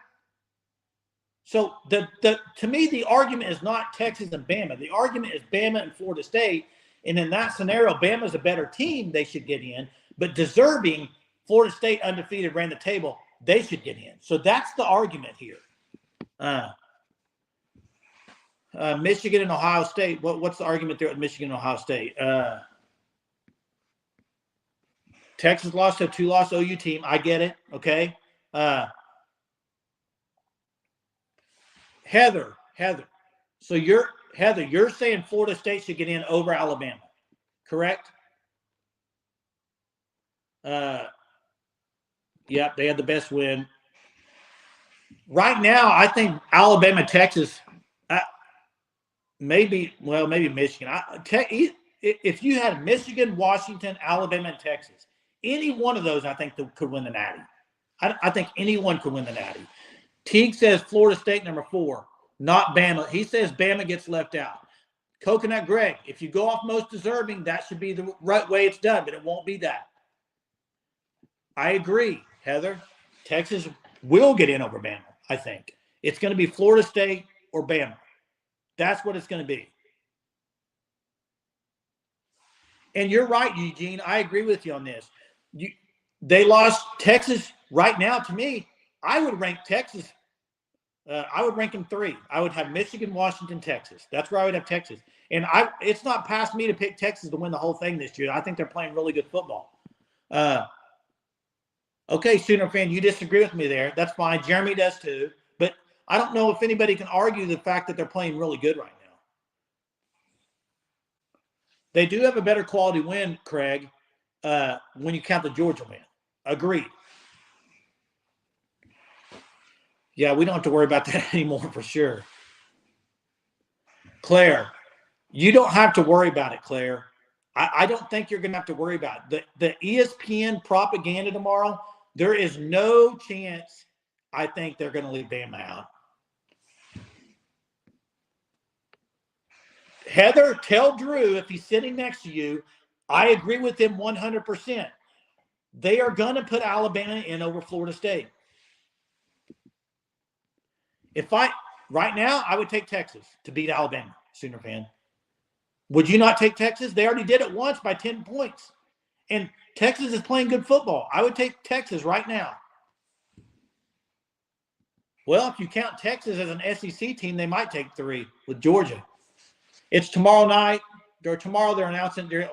Speaker 1: So to me, the argument is not Texas and Bama. The argument is Bama and Florida State. And in that scenario, Bama's a better team. They should get in. But deserving, Florida State undefeated, ran the table. They should get in. So that's the argument here. Michigan and Ohio State. What's the argument there with Michigan and Ohio State? Texas lost to a 2-loss OU team. I get it. Okay. Heather. So you're saying Florida State should get in over Alabama, correct? Yep, they had the best win. Right now, I think Alabama, Texas, maybe Michigan. If you had Michigan, Washington, Alabama, and Texas, any one of those, I think, could win the Natty. I think anyone could win the Natty. Teague says Florida State number 4, not Bama. He says Bama gets left out. Coconut Greg, if you go off most deserving, that should be the right way it's done, but it won't be that. I agree, Heather. Texas will get in over Bama, I think. It's going to be Florida State or Bama. That's what it's going to be. And you're right, Eugene. I agree with you on this. They lost Texas right now. To me, I would rank Texas. I would rank them 3. I would have Michigan, Washington, Texas. That's where I would have Texas. And it's not past me to pick Texas to win the whole thing this year. I think they're playing really good football. Okay, Sooner fan, you disagree with me there. That's fine. Jeremy does too. But I don't know if anybody can argue the fact that they're playing really good right now. They do have a better quality win, Craig, when you count the Georgia win. Agreed. Yeah, we don't have to worry about that anymore for sure. Claire, you don't have to worry about it, Claire. I don't think you're going to have to worry about it. The ESPN propaganda tomorrow, there is no chance I think they're going to leave Bama out. Heather, tell Drew, if he's sitting next to you, I agree with him 100%. They are going to put Alabama in over Florida State. Right now, I would take Texas to beat Alabama, Sooner fan. Would you not take Texas? They already did it once by 10 points. And Texas is playing good football. I would take Texas right now. Well, if you count Texas as an SEC team, they might take 3 with Georgia. It's tomorrow night. Tomorrow they're announcing. I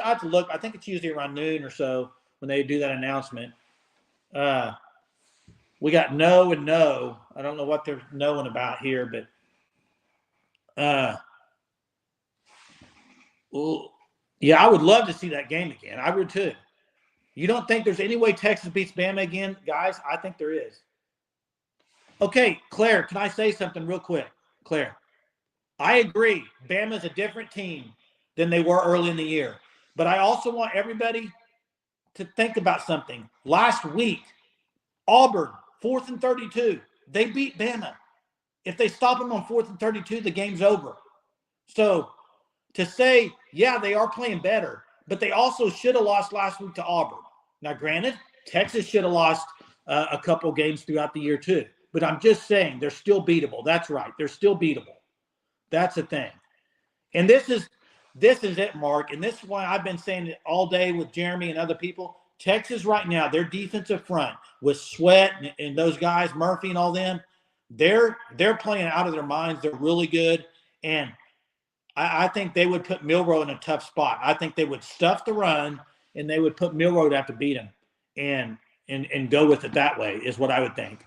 Speaker 1: have to look. I think it's usually around noon or so when they do that announcement. We got no and no. I don't know what they're knowing about here, but yeah, I would love to see that game again. I would too. You don't think there's any way Texas beats Bama again, guys? I think there is. Okay, Claire, can I say something real quick? Claire, I agree. Bama's a different team than they were early in the year. But I also want everybody to think about something. Last week, Auburn, 4th and 32. They beat Bama. If they stop them on 4th and 32, the game's over. So to say, yeah, they are playing better, but they also should have lost last week to Auburn. Now, granted, Texas should have lost a couple games throughout the year too. But I'm just saying they're still beatable. That's right. They're still beatable. That's the thing. And this is it, Mark. And this is why I've been saying it all day with Jeremy and other people. Texas right now, their defensive front with Sweat and those guys, Murphy and all them, they're playing out of their minds. They're really good. And I think they would put Milroe in a tough spot. I think they would stuff the run and they would put Milroe to have to beat him and go with it that way is what I would think.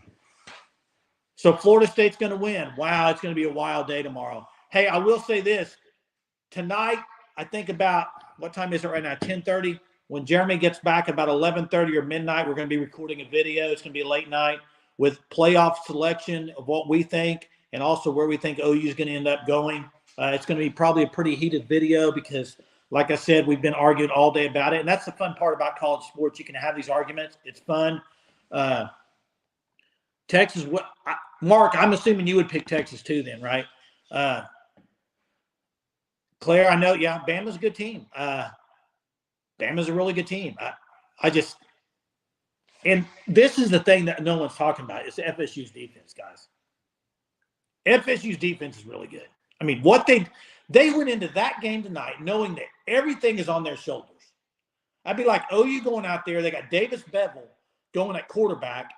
Speaker 1: So Florida State's going to win. Wow, it's going to be a wild day tomorrow. Hey, I will say this. Tonight, I think about, what time is it right now, 10:30? When Jeremy gets back about 11:30 or midnight, we're going to be recording a video. It's going to be a late night with playoff selection of what we think and also where we think OU is going to end up going. It's going to be probably a pretty heated video because, like I said, we've been arguing all day about it. And that's the fun part about college sports. You can have these arguments. It's fun. Texas, Mark, I'm assuming you would pick Texas too then, right? Claire, I know, yeah, Bama's a good team. Bama's a really good team. And this is the thing that no one's talking about is FSU's defense, guys. FSU's defense is really good. I mean, what they went into that game tonight knowing that everything is on their shoulders. I'd be like, OU going out there, they got Davis Bevel going at quarterback,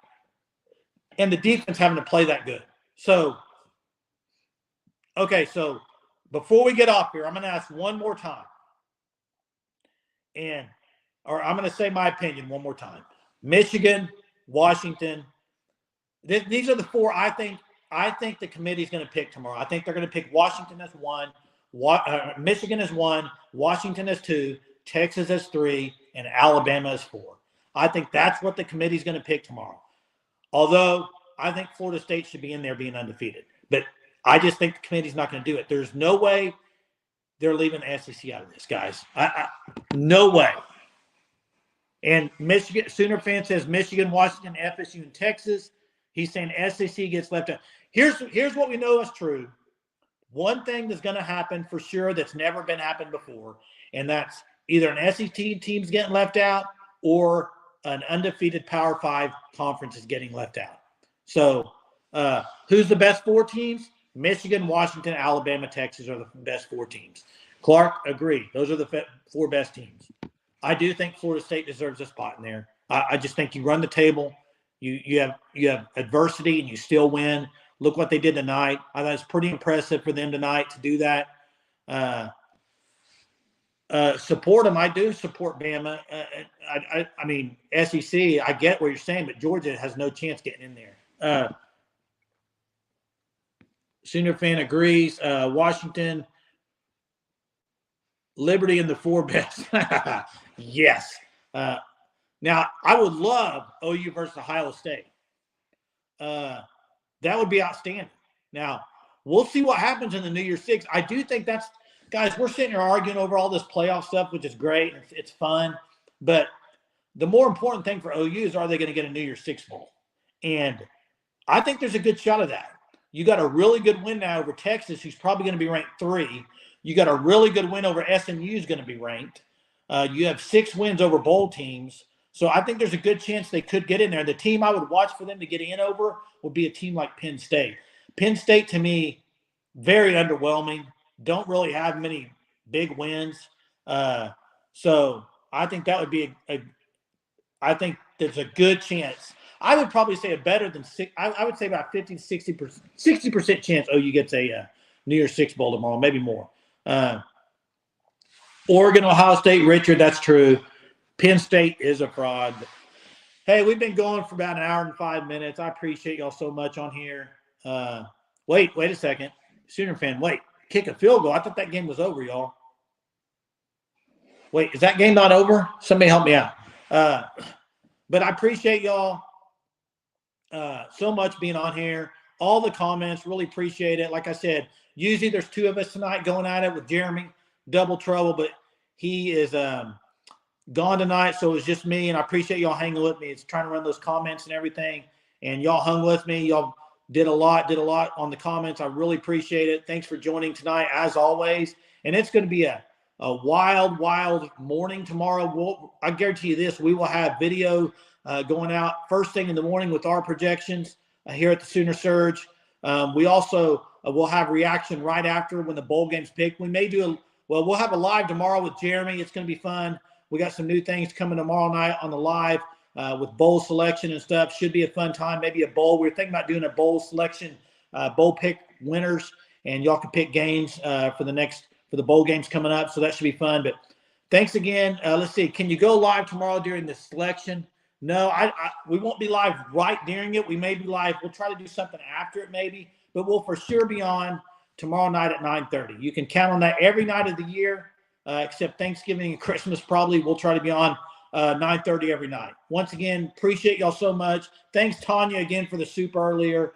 Speaker 1: and the defense having to play that good. So, okay, so before we get off here, I'm going to ask one more time. Or I'm going to say my opinion one more time. Michigan, Washington. These are the four I think the committee's going to pick tomorrow. I think they're going to pick Washington as 1, Michigan as 1, Washington as 2, Texas as 3, and Alabama as 4. I think that's what the committee's going to pick tomorrow. Although I think Florida State should be in there being undefeated. But I just think the committee's not going to do it. There's no way they're leaving the SEC out of this, guys. No way. And Michigan, Sooner fan says Michigan, Washington, FSU, and Texas. He's saying SEC gets left out. Here's what we know is true. One thing that's going to happen for sure that's never been happened before, and that's either an SEC team's getting left out or an undefeated Power 5 conference is getting left out. So who's the best 4 teams? Michigan, Washington, Alabama, Texas are the best 4 teams. Clark, agree. Those are the 4 best teams. I do think Florida State deserves a spot in there. I just think you run the table. You have adversity and you still win. Look what they did tonight. I thought it's pretty impressive for them tonight to do that. Support them. I do support Bama. I mean, SEC, I get what you're saying, but Georgia has no chance getting in there. Sooner fan agrees. Washington, Liberty, and the 4 best. Yes. Now, I would love OU versus Ohio State. That would be outstanding. Now, we'll see what happens in the New Year's Six. I do think that's – guys, we're sitting here arguing over all this playoff stuff, which is great. It's fun. But the more important thing for OU is, are they going to get a New Year's Six bowl? And I think there's a good shot of that. You got a really good win now over Texas, who's probably going to be ranked 3. You got a really good win over SMU, who's going to be ranked. You have 6 wins over bowl teams. So I think there's a good chance they could get in there. The team I would watch for them to get in over would be a team like Penn State. Penn State, to me, very underwhelming. Don't really have many big wins. So I think that would be I think there's a good chance. I would probably say a better than 6. I would say about 50 to 60% chance OU gets a New Year's Six bowl tomorrow, maybe more. Oregon, Ohio State, Richard, that's true. Penn State is a fraud. Hey, we've been going for about an hour and 5 minutes. I appreciate y'all so much on here. Wait a second. Sooner fan, kick a field goal. I thought that game was over, y'all. Wait, is that game not over? Somebody help me out. But I appreciate y'all so much being on here. All the comments, really appreciate it. Like I said, usually there's 2 of us tonight going at it with Jeremy, double trouble, but he is gone tonight, so it was just me, and I appreciate y'all hanging with me. It's trying to run those comments and everything, and y'all hung with me. Y'all did a lot on the comments. I really appreciate it. Thanks for joining tonight, as always. And it's going to be a wild morning tomorrow. I guarantee you this: we will have video going out first thing in the morning with our projections here at the Sooner Surge. We also will have reaction right after when the bowl game's picked. We may do we'll have a live tomorrow with Jeremy. It's going to be fun. We got some new things coming tomorrow night on the live with bowl selection and stuff. Should be a fun time. Maybe a bowl. We're thinking about doing a bowl selection, bowl pick winners, and y'all can pick games for the bowl games coming up. So that should be fun. But thanks again. Let's see. Can you go live tomorrow during the selection? No, we won't be live right during it. We may be live. We'll try to do something after it maybe, but we'll for sure be on tomorrow night at 9:30. You can count on that every night of the year. Except Thanksgiving and Christmas, probably we'll try to be on 9:30 every night. Once again, appreciate y'all so much. Thanks, Tanya, again for the soup earlier.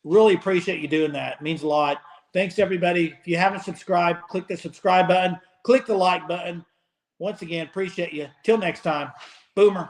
Speaker 1: Really appreciate you doing that. It means a lot. Thanks, everybody. If you haven't subscribed, click the subscribe button. Click the like button. Once again, appreciate you. Till next time. Boomer.